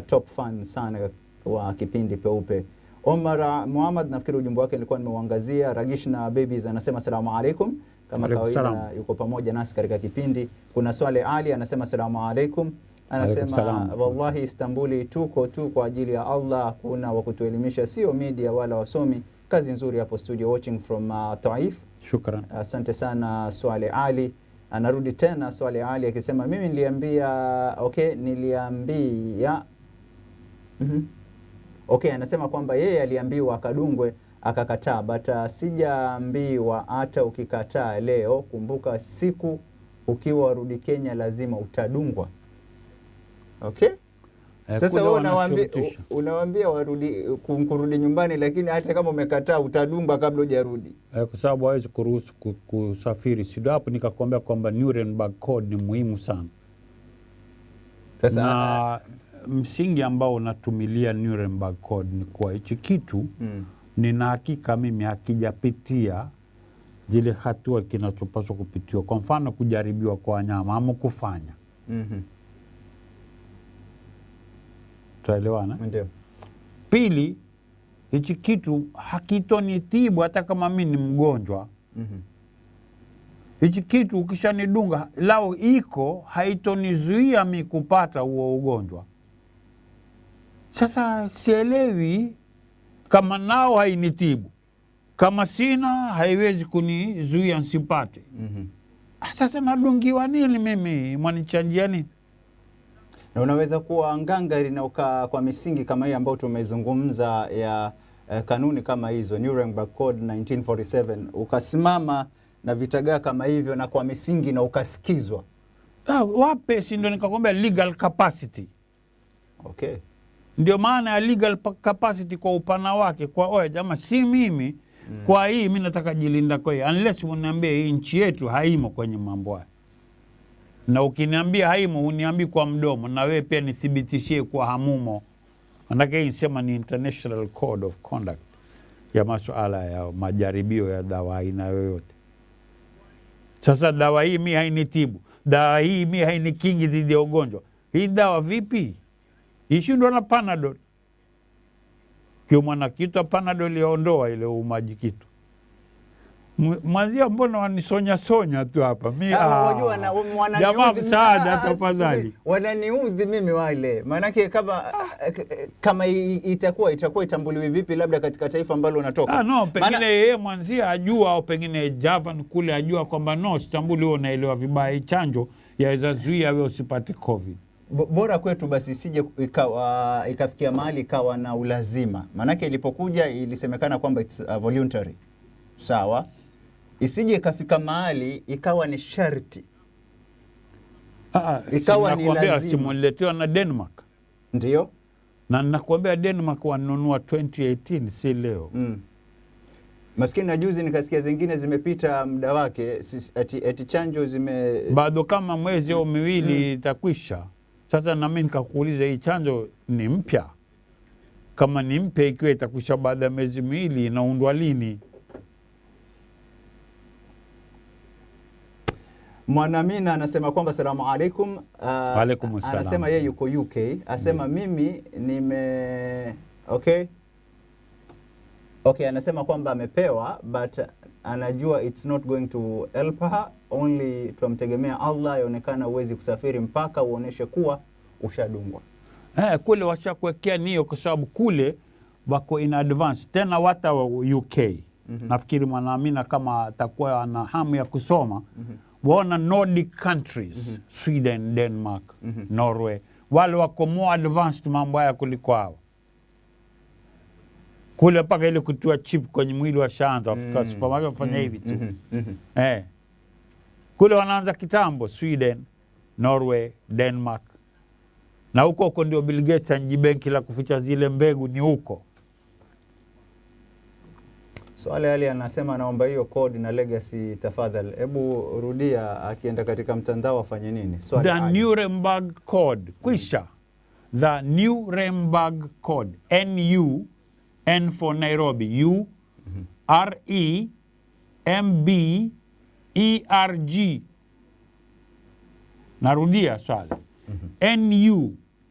[SPEAKER 2] top fan sana wa kipindi Peupe. Omar Muhammad, nafikiri ujumbe wake nilikuwa nimeuangazia. Ragish na Babies anasema assalamu alaikum. Kama kawaida yuko pamoja nasi katika kipindi. Kuna Swale Ali anasema assalamu alaikum. Anasema wallahi Istanbuli tuko tu kwa ajili ya Allah, kuna wa kutuelimisha, sio media wala wasomi. Kazi nzuri hapo studio, watching from Taif.
[SPEAKER 1] Shukran.
[SPEAKER 2] Asante sana Swale Ali. Anarudi tena Swale Ali akisema mimi niliambia anasema kwamba yeye aliambiwa akadungwe akakataa, but sijaambiwa hata ukikataa leo, kumbuka siku ukiwa rudi Kenya lazima utadungwa. Sasa wewe unawaambia kurudi nyumbani, lakini hata kama umekataa utadungwa kabla hujarudi.
[SPEAKER 1] Kwa sababu hawezi kuruhusu kusafiri. Sido hapo nikakwambia kwamba Nuremberg Code ni muhimu sana. Sasa na msingi ambao unatumilia Nuremberg Code ni kwa hichi kitu nina hakika mimi hakijapitia zile hatua kinachopaswa kupitiwa. Kwa mfano kujaribiwa kwa wanyama ama kufanya. Tuelewana?
[SPEAKER 2] Ndio.
[SPEAKER 1] Pili, hichi kitu hakitonitibu hata kama mimi ni mgonjwa. Hichi kitu ukishanidunga lao iko haitonizuia mimi kupata huo ugonjwa. Sasa sielewi kama nao hainitibu. Kama sina haiwezi kunizuia nsipate. Sasa nadungiwa nini mimi? Mwanichanjia nini?
[SPEAKER 2] Na unaweza kuwa ngangari na kwa misingi kama hii ambayo tumezungumza ya kanuni kama hizo, Nuremberg Code 1947, ukasimama na vitagaa kama hivyo na kwa misingi na ukasikizwa.
[SPEAKER 1] Wape si ndio nikakwambia legal capacity.
[SPEAKER 2] Okay.
[SPEAKER 1] Ndio maana ya legal capacity kwa upana wake, kwa oya jamaa si mimi kwa hii mimi nataka jilinda kwa hii, unless uniambie hii nchi yetu haimo kwenye mambo haya. Na ukiniambia haimo uniambii kwa mdomo, na wewe pia nithibitishie kwa hamumo. Manake hii nisema ni International Code of Conduct ya masuala ya majaribio ya dawa aina yoyote. Sasa dawa hii mimi hainitibu, dawa hii mimi hainikingi dhidi ya ugonjwa. Hii dawa vipi? Ishindwa na Panadol. Kiumana kitu Panadol yaondoa ile umaji kitu. Mwanzia mbona wanisonya tu hapa?
[SPEAKER 2] Wajua na wananiudhi.
[SPEAKER 1] Jamaa msaada tafadhali.
[SPEAKER 2] Wananiudhi mimi wale. Maanake kama itakuwa itambuliwi vipi labda katika taifa ambalo unatoka?
[SPEAKER 1] No, pengine yeye mwanzia ajua au pengine Javan kule ajua kwamba no, Istanbul wewe unaelewa vibaya, chanjo yaweza zuia wewe usipate COVID.
[SPEAKER 2] Bora kwetu basi isije ikafikia mahali ikawa na ulazima. Maanake ilipokuja ilisemekana kwamba it's voluntary. Sawa? Isije ikafika mahali ikawa ni sharti. Ikawa ni lazima.
[SPEAKER 1] Simuletewa na Denmark.
[SPEAKER 2] Ndio.
[SPEAKER 1] Na nakwambia Denmark wanunua 2018 si leo.
[SPEAKER 2] Maskini na juzi nikasikia zingine zimepita muda wake, eti chanjo
[SPEAKER 1] bado kama mwezi au miwili itakwisha. Sasa na mimi nikakuuliza hii chanjo ni mpya? Kama ni mpya ikiwa itakwisha baada ya miezi miwili inaundwa lini?
[SPEAKER 2] Mwanamina anasema kwamba salamu alaikum.
[SPEAKER 1] Alaikum salam.
[SPEAKER 2] Anasema yeye yuko UK. Asema mimi Okay, anasema kwamba amepewa but anajua it's not going to help her, only tumtegemea Allah. Yaonekana uwezi kusafiri mpaka uoneshe kuwa ushadungwa.
[SPEAKER 1] Kule washakuwekea niyo kwa sababu kule wako in advance. Tena wata wa UK. Nafikiri Mwanamina kama atakuwa ana hamu ya kusoma. Waona Nordic countries, Sweden, Denmark, Norway, wale wako more advanced mambo haya kuliko hao. Kule paka ile kutua chip kwenye mwili wa shanza Afrika supermarket wafanya hivi tu. Kule wanaanza kitambo, Sweden, Norway, Denmark. Na huko ndio Bill Gates anjibenki la kuficha zile mbegu ni huko.
[SPEAKER 2] Swali hali anasema naomba hiyo code na legacy tafadhali. Hebu rudia, akienda katika mtandao afanye nini?
[SPEAKER 1] Swali the Nuremberg Code. Kwisha. The Nuremberg Code. N for Nairobi. U-R-E-M-B-E-R-G. Narudia swali.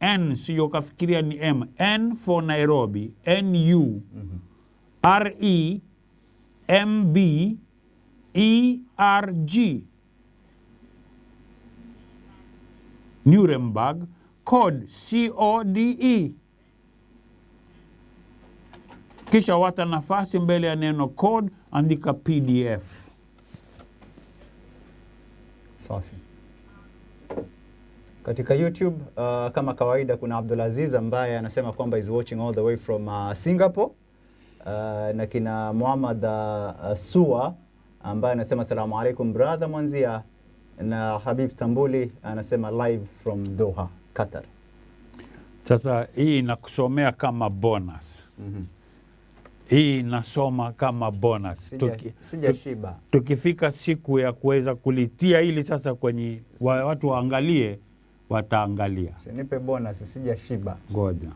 [SPEAKER 1] N siyo kafikiria ni M. N for Nairobi. N-U-R-E-M-B-E-R-G. Nuremberg Code. C-O-D-E. Kisha wata nafasi mbele ya neno code, andika PDF.
[SPEAKER 2] Safi. Katika YouTube kama kawaida kuna Abdulaziz ambaye anasema kwamba is watching all the way from Singapore. Na kina Muhammad Suwa ambaye anasema salamu alaikum brother Mwanzia, na Habib Stambuli anasema live from Doha, Qatar.
[SPEAKER 1] Sasa hii inakusomea kama bonus. Hii inasoma kama bonus.
[SPEAKER 2] Sija shiba.
[SPEAKER 1] Tukifika siku ya kuweza kulitia hili sasa kwenye watu waangalie, wataangalia.
[SPEAKER 2] Nipe bonus, sija shiba.
[SPEAKER 1] Ngoja.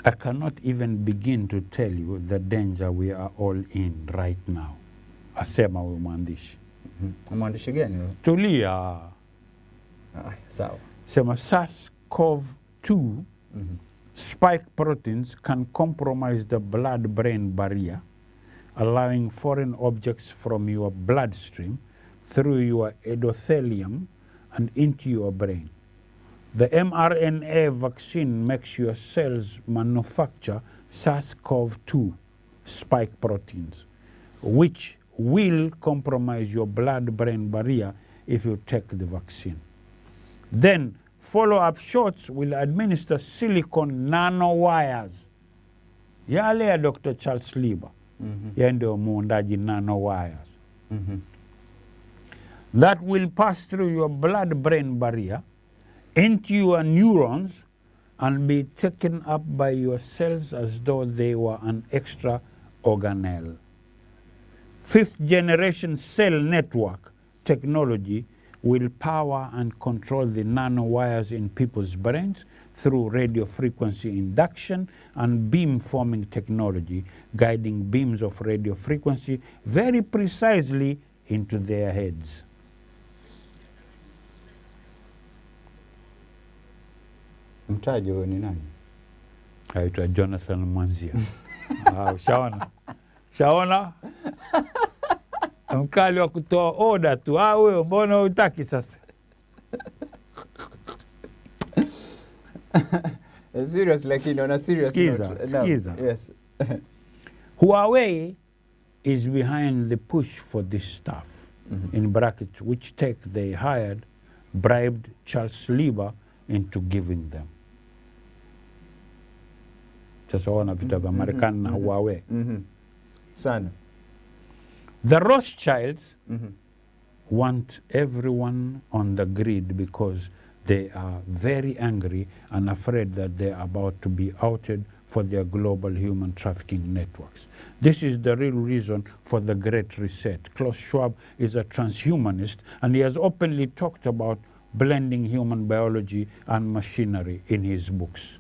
[SPEAKER 1] I cannot even begin to tell you the danger we are all in right now. Asema huyu mwandishi.
[SPEAKER 2] Mwandishi gani huyo?
[SPEAKER 1] Tulia.
[SPEAKER 2] Sawa.
[SPEAKER 1] Sema SARS-CoV-2 spike proteins can compromise the blood-brain barrier, allowing foreign objects from your bloodstream through your endothelium and into your brain. The mRNA vaccine makes your cells manufacture SARS-CoV-2 spike proteins, which will compromise your blood-brain barrier if you take the vaccine. Then, follow-up shots will administer silicon nanowires. Yale ya Dr. Charles Lieber. Yeye ndio muundaji nanowires. That will pass through your blood-brain barrier into your neurons and be taken up by your cells as though they were an extra organelle. Fifth-generation cell network technology will power and control the nanowires in people's brains through radio frequency induction and beam-forming technology, guiding beams of radio frequency very precisely into their heads.
[SPEAKER 2] Mtaji huyo ni nani?
[SPEAKER 1] Aitwa Jonathan Mwanzia. Ushaona? Shaona? Mkali wa kutoa order tu. Wewe mbona hutaki sasa?
[SPEAKER 2] Serious lakini on a serious note.
[SPEAKER 1] Skiza.
[SPEAKER 2] Yes.
[SPEAKER 1] Huawei is behind the push for this stuff, in brackets, which they hired, bribed Charles Lieber into giving them. Sasa wana vita vya Marekani na Huawei.
[SPEAKER 2] Sana.
[SPEAKER 1] The Rothschilds want everyone on the grid because they are very angry and afraid that they are about to be outed for their global human trafficking networks. This is the real reason for the Great Reset. Klaus Schwab is a transhumanist, and he has openly talked about blending human biology and machinery in his books.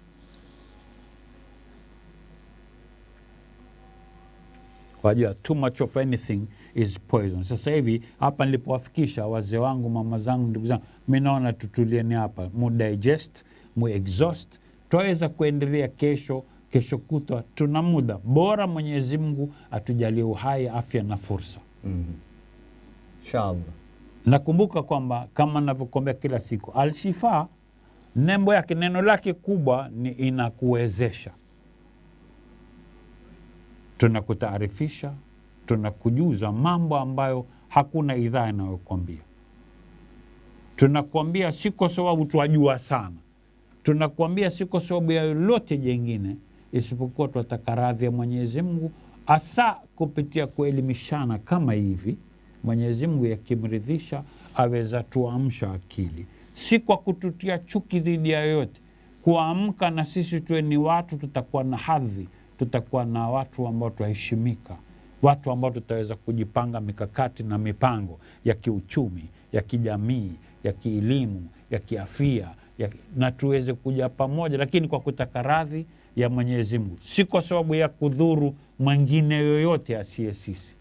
[SPEAKER 1] Wajua, too much of anything is poison. Sasa hivi hapa nilipowafikisha wazee wangu, mama zangu, ndugu zangu, mimi naona tutulieni hapa, mu digest, mu exhaust, tuweza kuendelea kesho kutwa. Tuna muda bora, Mwenyezi Mungu atujalie uhai, afya na fursa.
[SPEAKER 2] Inshallah.
[SPEAKER 1] Nakumbuka kwamba kama ninavyokuambia kila siku, Al-Shifa nembo yake, neno lake kubwa ni inakuwezesha. Tunakutaarifisha, tunakujuza mambo ambayo hakuna idhaa inayokuambia. Tunakuambia si kwa sababu tuwajua sana. Tunakuambia si kwa sababu ya lolote jengine, isipokuwa tunataka radhi ya Mwenyezi Mungu, asa kupitia kuelimishana kama hivi. Mwenyezi Mungu yakimridhisha aweza tuamsha akili, si kwa kututia chuki dhidi ya yote. Kuamka na sisi tuwe ni watu, tutakuwa na hadhi, tutakuwa na watu ambao tuheshimika, watu ambao tutaweza kujipanga mikakati na mipango ya kiuchumi, ya kijamii, ya kielimu, ya kiafya, na tuweze kuja pamoja, lakini kwa kutaka radhi ya Mwenyezi Mungu, si kwa sababu ya kudhuru mwingine yoyote asiye sisi.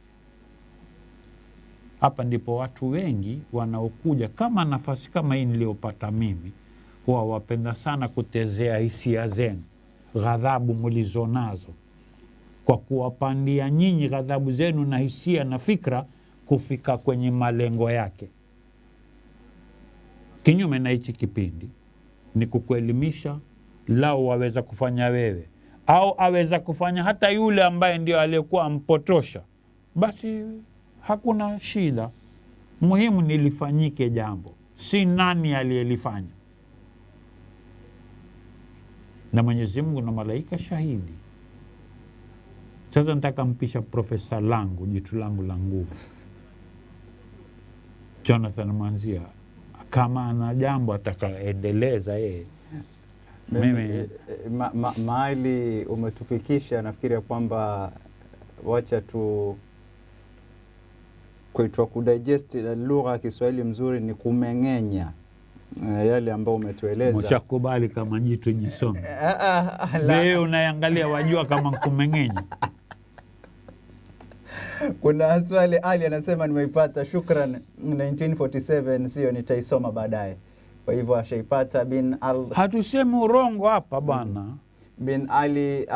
[SPEAKER 1] Hapa ndipo watu wengi wanaokuja kama nafasi kama hii niliyopata mimi, huwa wapenda sana kutezea hisia zenu, ghadhabu mlizonazo, kwa kuwapandia nyinyi ghadhabu zenu na hisia na fikra kufika kwenye malengo yake. Kinyume na hichi kipindi ni kukuelimisha, lao waweza kufanya wewe au aweza kufanya hata yule ambaye ndio aliyekuwa mpotosha, basi hakuna shida. Muhimu nilifanyike jambo, si nani aliyelifanya. Na Mwenyezi Mungu na malaika shahidi. Sasa nataka mpisha profesa langu, jitu langu la nguvu. Jonathan Mwanzia kama ana jambo atakaendeleza yeye. Mimi
[SPEAKER 2] mahali umetufikisha, nafikiri kwamba wacha tu kuitwa kudigest lugha ya Kiswahili mzuri ni kumeng'enya yale ambao umetueleza.
[SPEAKER 1] Mshakubali kama jitu jisome. Wewe unaangalia wajua kama kumeng'enya.
[SPEAKER 2] Kuna swali Ali anasema nimeipata, shukran 1947 sio nitaisoma baadaye. Kwa hivyo ashaipata bin al
[SPEAKER 1] hatusemi urongo hapa bwana.
[SPEAKER 2] Bin Ali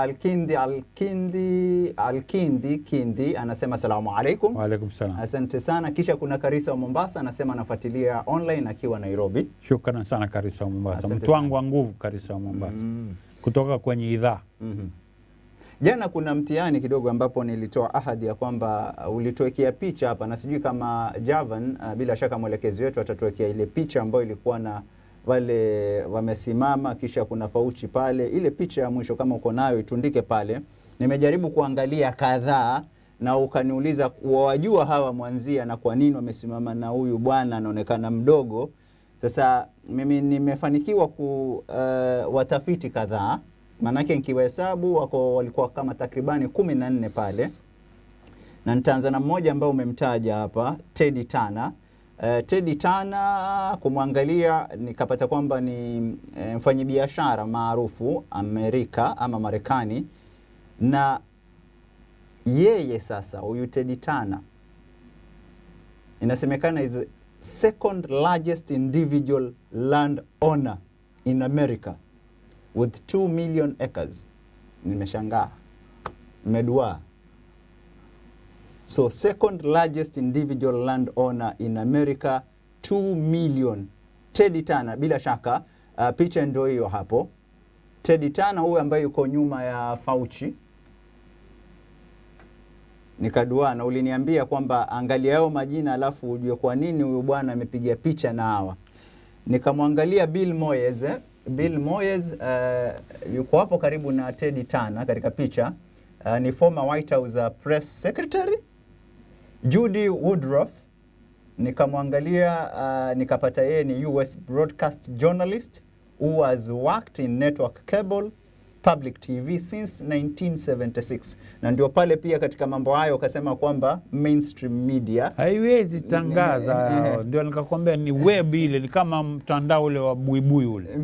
[SPEAKER 2] Kindi anasema salamu alaikum.
[SPEAKER 1] Wa alaikum salam.
[SPEAKER 2] Asante sana. Kisha kuna Karisa wa Mombasa anasema anafuatilia online akiwa Nairobi.
[SPEAKER 1] Shukrani sana Karisa wa Mombasa. Mtu wangu wa nguvu Karisa wa Mombasa. Kutoka kwenye idhaa.
[SPEAKER 2] Jana kuna mtihani kidogo ambapo nilitoa ahadi ya kwamba ulituwekea picha hapa, na sijui kama Javan bila shaka mwelekezi wetu atatuwekea ile picha ambayo ilikuwa na wale wamesimama, kisha kuna Fauci pale. Ile picha ya mwisho kama uko nayo itundike pale. Nimejaribu kuangalia kadhaa na ukaniuliza wajua hawa Mwanzia na kwa nini wamesimama na huyu bwana anaonekana mdogo. Sasa mimi nimefanikiwa watafiti kadhaa, manake nikiwahesabu walikuwa kama takribani 14 pale, na nitaanza na mmoja ambao umemtaja hapa, Teddy Turner. Teddy Turner kumwangalia nikapata kwamba ni mfanyabiashara maarufu Amerika ama Marekani, na yeye sasa huyu Teddy Turner inasemekana is the second largest individual land owner in America with 2 million acres. Nimeshangaa, medua. So second largest individual land owner in America, 2 million. Teddy Turner, bila shaka picha ndio hiyo hapo. Teddy Turner huyu ambaye yuko nyuma ya Fauci. Nikadua na uliniambia kwamba angalia yao majina alafu ujue kwa nini huyu bwana amepiga picha na hawa. Nikamwangalia Bill Moyes. Bill Moyes yuko hapo karibu na Teddy Turner katika picha. Ni former White House press secretary. Judy Woodruff nikamwangalia, nikapata yeye ni US broadcast journalist who has worked in network cable public TV since 1976. Na ndio pale pia katika mambo hayo akasema kwamba mainstream media
[SPEAKER 1] haiwezi tangaza. Ndio nikakwambia ni web ile, ni kama mtandao ule wa buibui ule.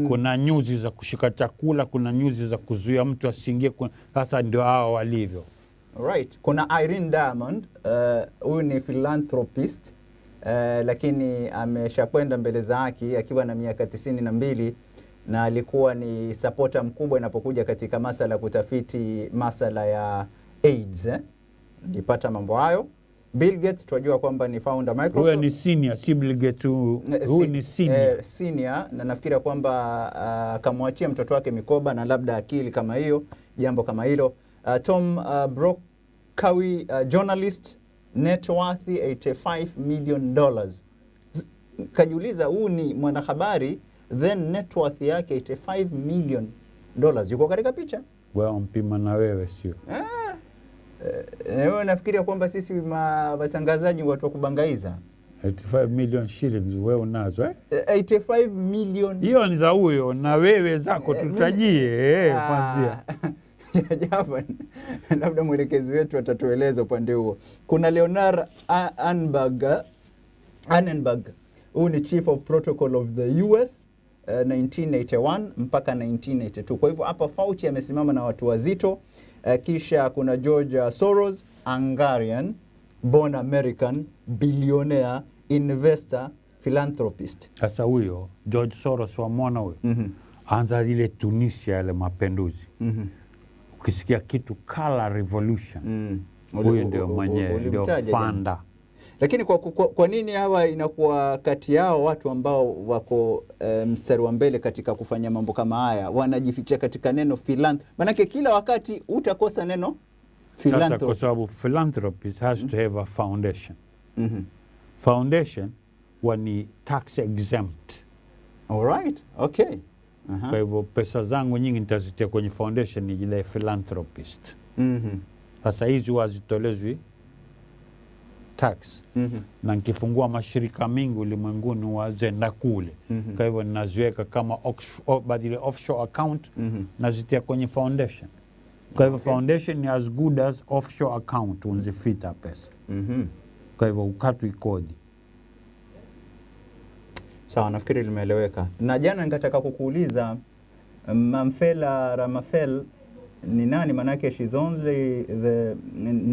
[SPEAKER 1] Kuna nyuzi za kushika chakula, kuna nyuzi za kuzuia mtu asiingie. Sasa ndio hao walivyo.
[SPEAKER 2] Right. Kuna Irene Diamond, huyu ni philanthropist, lakini ameshakwenda mbele za haki akiwa na miaka 92, na alikuwa ni supporter mkubwa inapokuja katika masala kutafiti masala ya AIDS. Nilipata mambo hayo. Bill Gates tunajua kwamba ni founder Microsoft.
[SPEAKER 1] Huyu ni senior, si Bill Gates, huyu ni senior.
[SPEAKER 2] Senior, na nafikiri kwamba kamwachia mtoto wake mikoba na labda akili kama hiyo, jambo kama hilo. Tom Brokawi, journalist, net worth $85 million. Kajiuliza, huu ni mwanahabari then net worth yake $85 million. Yuko katika picha.
[SPEAKER 1] Wewe mpima na wewe sio.
[SPEAKER 2] Wewe nafikiria kwamba sisi watangazaji watu wa kubangaiza.
[SPEAKER 1] 85 million shillings wewe unazo
[SPEAKER 2] 85 million.
[SPEAKER 1] Hiyo ni za huyo, na wewe zako tutajie kwanza.
[SPEAKER 2] Javan, labda mwelekezi wetu atatueleza upande huo. Kuna Leonard Annenberg, huyu ni chief of protocol of the US 1981 mpaka 1982. Kwa hivyo hapa Fauci amesimama na watu wazito. Kisha kuna George Soros, Hungarian born American billionaire, investor, philanthropist.
[SPEAKER 1] Sasa huyo George Soros wa mwana huyo anza ile Tunisia ile mapinduzi. Ukisikia kitu color revolution, huyo ndio mwenyewe, ndio founder.
[SPEAKER 2] Lakini kwa nini hawa inakuwa kati yao watu ambao wako mstari wa mbele katika kufanya mambo kama haya wanajificha katika neno philanthropy? Manake kila wakati utakosa neno philanthropy.
[SPEAKER 1] Sasa kwa sababu philanthropist has to have a foundation. Foundation ni tax exempt.
[SPEAKER 2] All right. Okay.
[SPEAKER 1] Kwa hivyo pesa zangu nyingi nitazitia kwenye foundation ni ile philanthropist. Sasa hizi wazitolezwi tax. Na nikifungua mashirika mingi ulimwenguni wazenda kule. Kwa hivyo ninaziweka kama badile offshore account nazitia kwenye foundation. Kwa hivyo foundation ni as good as offshore account unzifita pesa. Kwa hivyo ukatwi kodi.
[SPEAKER 2] Sawa, nafikiri limeeleweka. Na jana nikataka kukuuliza Mamfela Ramafel ni nani? Manake she's only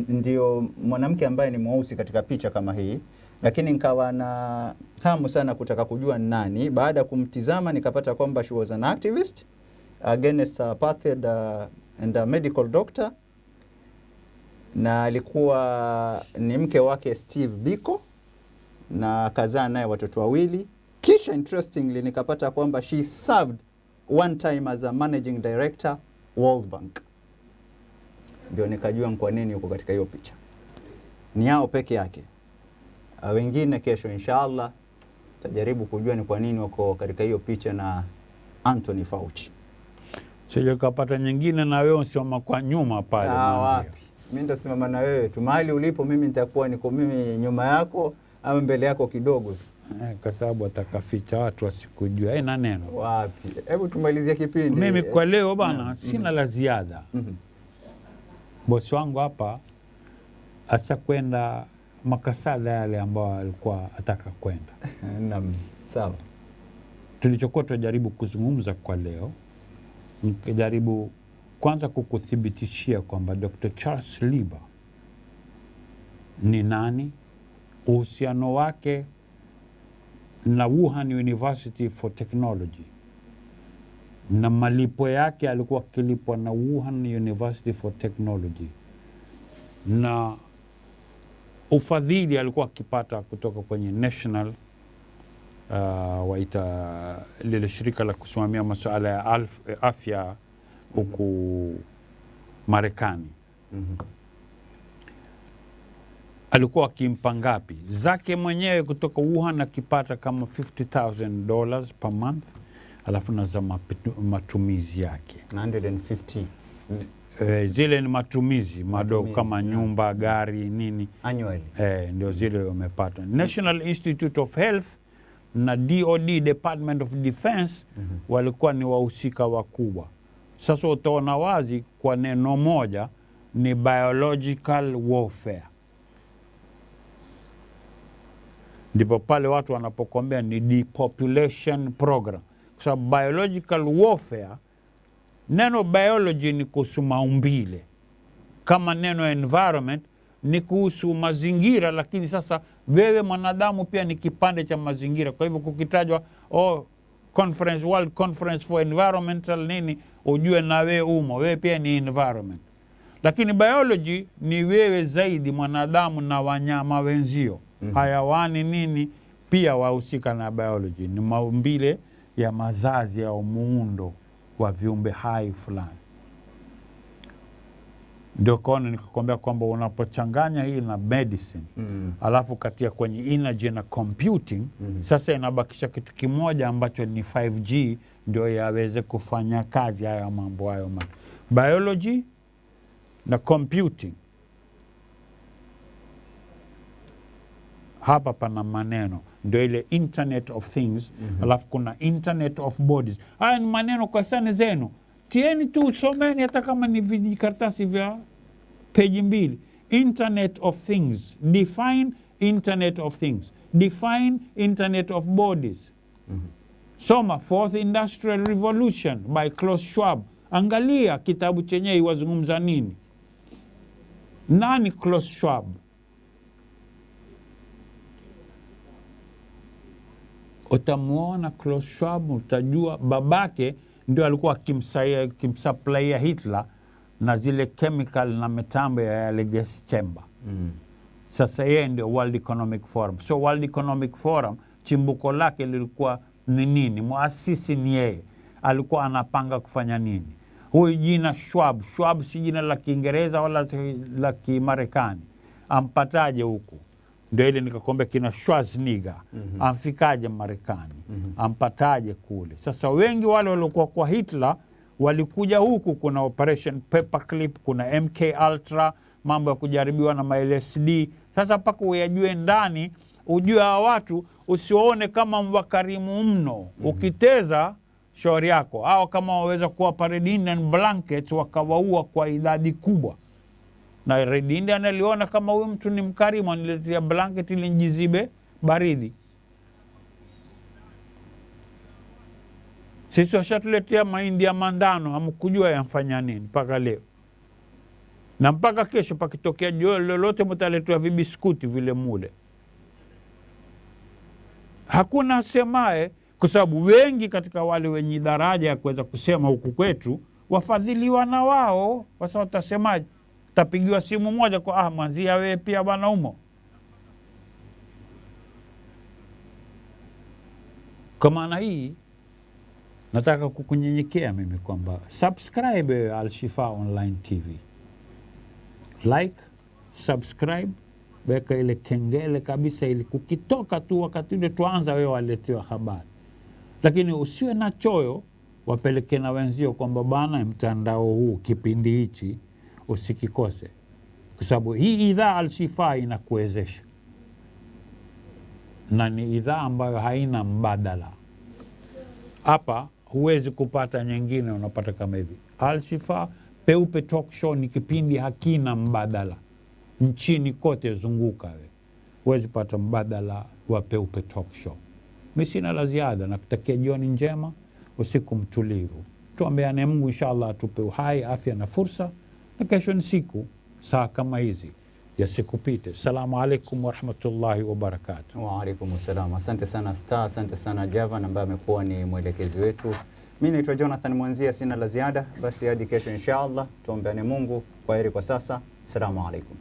[SPEAKER 2] ndio mwanamke ambaye ni mweusi katika picha kama hii, lakini nikawa na hamu sana kutaka kujua nani. Baada ya kumtizama nikapata kwamba she was an activist against apartheid and a medical doctor, na alikuwa ni mke wake Steve Biko na kazaa naye watoto wawili. Kisha interestingly nikapata kwamba she served one time as a managing director World Bank. Ndio nikajua kwa nini yuko katika hiyo picha. Ni yao peke yake. Wengine kesho inshallah tajaribu kujua ni kwa nini wako katika hiyo picha na Anthony Fauci.
[SPEAKER 1] Sije kapata nyingine na wewe usioma kwa nyuma pale.
[SPEAKER 2] Wapi? Mimi nitasimama na wewe tu mahali ulipo, mimi nitakuwa niko mimi nyuma yako au mbele yako kidogo.
[SPEAKER 1] Kwa sababu atakaficha watu wasikujua. Na neno.
[SPEAKER 2] Wapi? Hebu tumalizie kipindi.
[SPEAKER 1] Mimi kwa leo bana sina la ziada. Bosi wangu hapa acha kwenda makasada yale ambao alikuwa ataka kwenda.
[SPEAKER 2] Naam, sawa.
[SPEAKER 1] Tulichokuwa tunajaribu kuzungumza kwa leo, nikijaribu kwanza kukuthibitishia kwamba Dr. Charles Liba ni nani, uhusiano wake na Wuhan University for Technology, na malipo yake alikuwa kilipwa na Wuhan University for Technology, na ufadhili alikuwa akipata kutoka kwenye national waita lile shirika la kusimamia masuala ya afya huku Marekani. Alikuwa akimpa ngapi zake mwenyewe kutoka Wuhan, akipata kama $50,000 per month, alafu na za matumizi yake
[SPEAKER 2] 150.
[SPEAKER 1] Zile ni matumizi madogo kama nyumba, gari, nini
[SPEAKER 2] annually.
[SPEAKER 1] Ndio zile umepata. National Institute of Health na DOD, Department of Defense, walikuwa ni wahusika wakubwa. Sasa utaona wazi kwa neno moja ni biological warfare. Ndipo pale watu wanapokuambia ni depopulation program. Kwa sababu biological warfare, neno biology ni kuhusu maumbile, kama neno environment ni kuhusu mazingira, lakini sasa wewe mwanadamu pia ni kipande cha mazingira. Kwa hivyo kukitajwa conference, World Conference for Environmental nini, ujue na wewe pia ni environment. Lakini biology ni wewe zaidi, mwanadamu na wanyama wenzio, hayawani nini, pia wahusika na biology. Ni maumbile ya mazazi au muundo wa viumbe hai fulani. Ndio kona nikakwambia kwamba unapochanganya hii na medicine, alafu katia kwenye energy na computing, sasa inabakisha kitu kimoja ambacho ni 5G ndio yaweze kufanya kazi haya mambo hayo. Biology na computing. Hapa pana maneno ndio ile Internet of Things, alafu kuna Internet of Bodies. Haya ni maneno kwa sana zenu. Tieni tu someni hata kama ni vijikaratasi vya peji 2. Internet of Things. Define Internet of Things. Define Internet of Bodies. Soma Fourth Industrial Revolution by Klaus Schwab. Angalia kitabu chenye iwazungumza nini. Nani Klaus Schwab? Utamuona Klaus Schwab, utajua babake ndio alikuwa kimsupply Hitler na zile chemical na mitambo ya gas chamber. Sasa yeye ndio World Economic Forum. So World Economic Forum chimbuko lake lilikuwa ni nini? Muasisi ni yeye. Alikuwa anapanga kufanya nini? Huyu jina Schwab si jina la Kiingereza wala la Kimarekani. Ampataje huku? Ndio ile nikakwambia kina Schwarzenegger. Amfikaje Marekani? Ampataje kule? Sasa wengi wale waliokuwa kwa Hitler walikuja huku. Kuna Operation Paperclip, kuna MK Ultra, mambo ya kujaribiwa na LSD, Sasa mpaka uyajue ndani, ujue hawa watu, usiwaone kama wakarimu mno. Ukiteza shauri yako, au kama waweza kuwa Red Indian blankets wakawaua kwa idadi kubwa. Na Red Indian aliona kama huyu mtu ni mkarimu, aniletea blanket ili njizibe baridi. Sisi washatuletea mahindi ya mandano, hamkujua yamfanya nini mpaka leo. Na mpaka kesho pakitokea jua lolote mtaletea vibiskuti vile mule. Hakuna semae, kwa sababu wengi katika wale wenye daraja ya kuweza kusema huku kwetu wafadhiliwa na wao. Sasa watasemaje? Tapigiwa simu moja kwa mwanzia wewe pia bwana umo. Kwa maana hii nataka kukunyenyekea mimi kwamba subscribe Al-Shifa Online TV. Like, subscribe, weka ile kengele kabisa ili kukitoka tu wakati ule tuanza wewe waletewa habari. Lakini usiwe na choyo, wapeleke na wenzio kwamba bana mtandao huu kipindi hichi usikikose. Kwa sababu hii idhaa Al-Shifa inakuwezesha. Na ni idhaa ambayo haina mbadala. Hapa huwezi kupata nyingine unapata kama hivi. Al-Shifa Peupe Talk Show ni kipindi hakina mbadala. Nchini kote zunguka we, huwezi pata mbadala wa Peupe Talk Show. Mimi sina la ziada, nakutakia jioni njema, usiku mtulivu. Tuombeane Mungu inshallah atupe uhai, afya na fursa, na kesho ni siku saa kama hizi yasikupite. Salamu alaikum warahmatullahi wabarakatuh.
[SPEAKER 2] Wa alaikum salam. Asante sana Star, asante sana Javan ambaye amekuwa ni mwelekezi wetu. Mimi naitwa Jonathan Mwanzia, sina la ziada. Basi hadi kesho inshallah, tuombeane Mungu. Kwaheri kwa sasa. Salamu alaikum.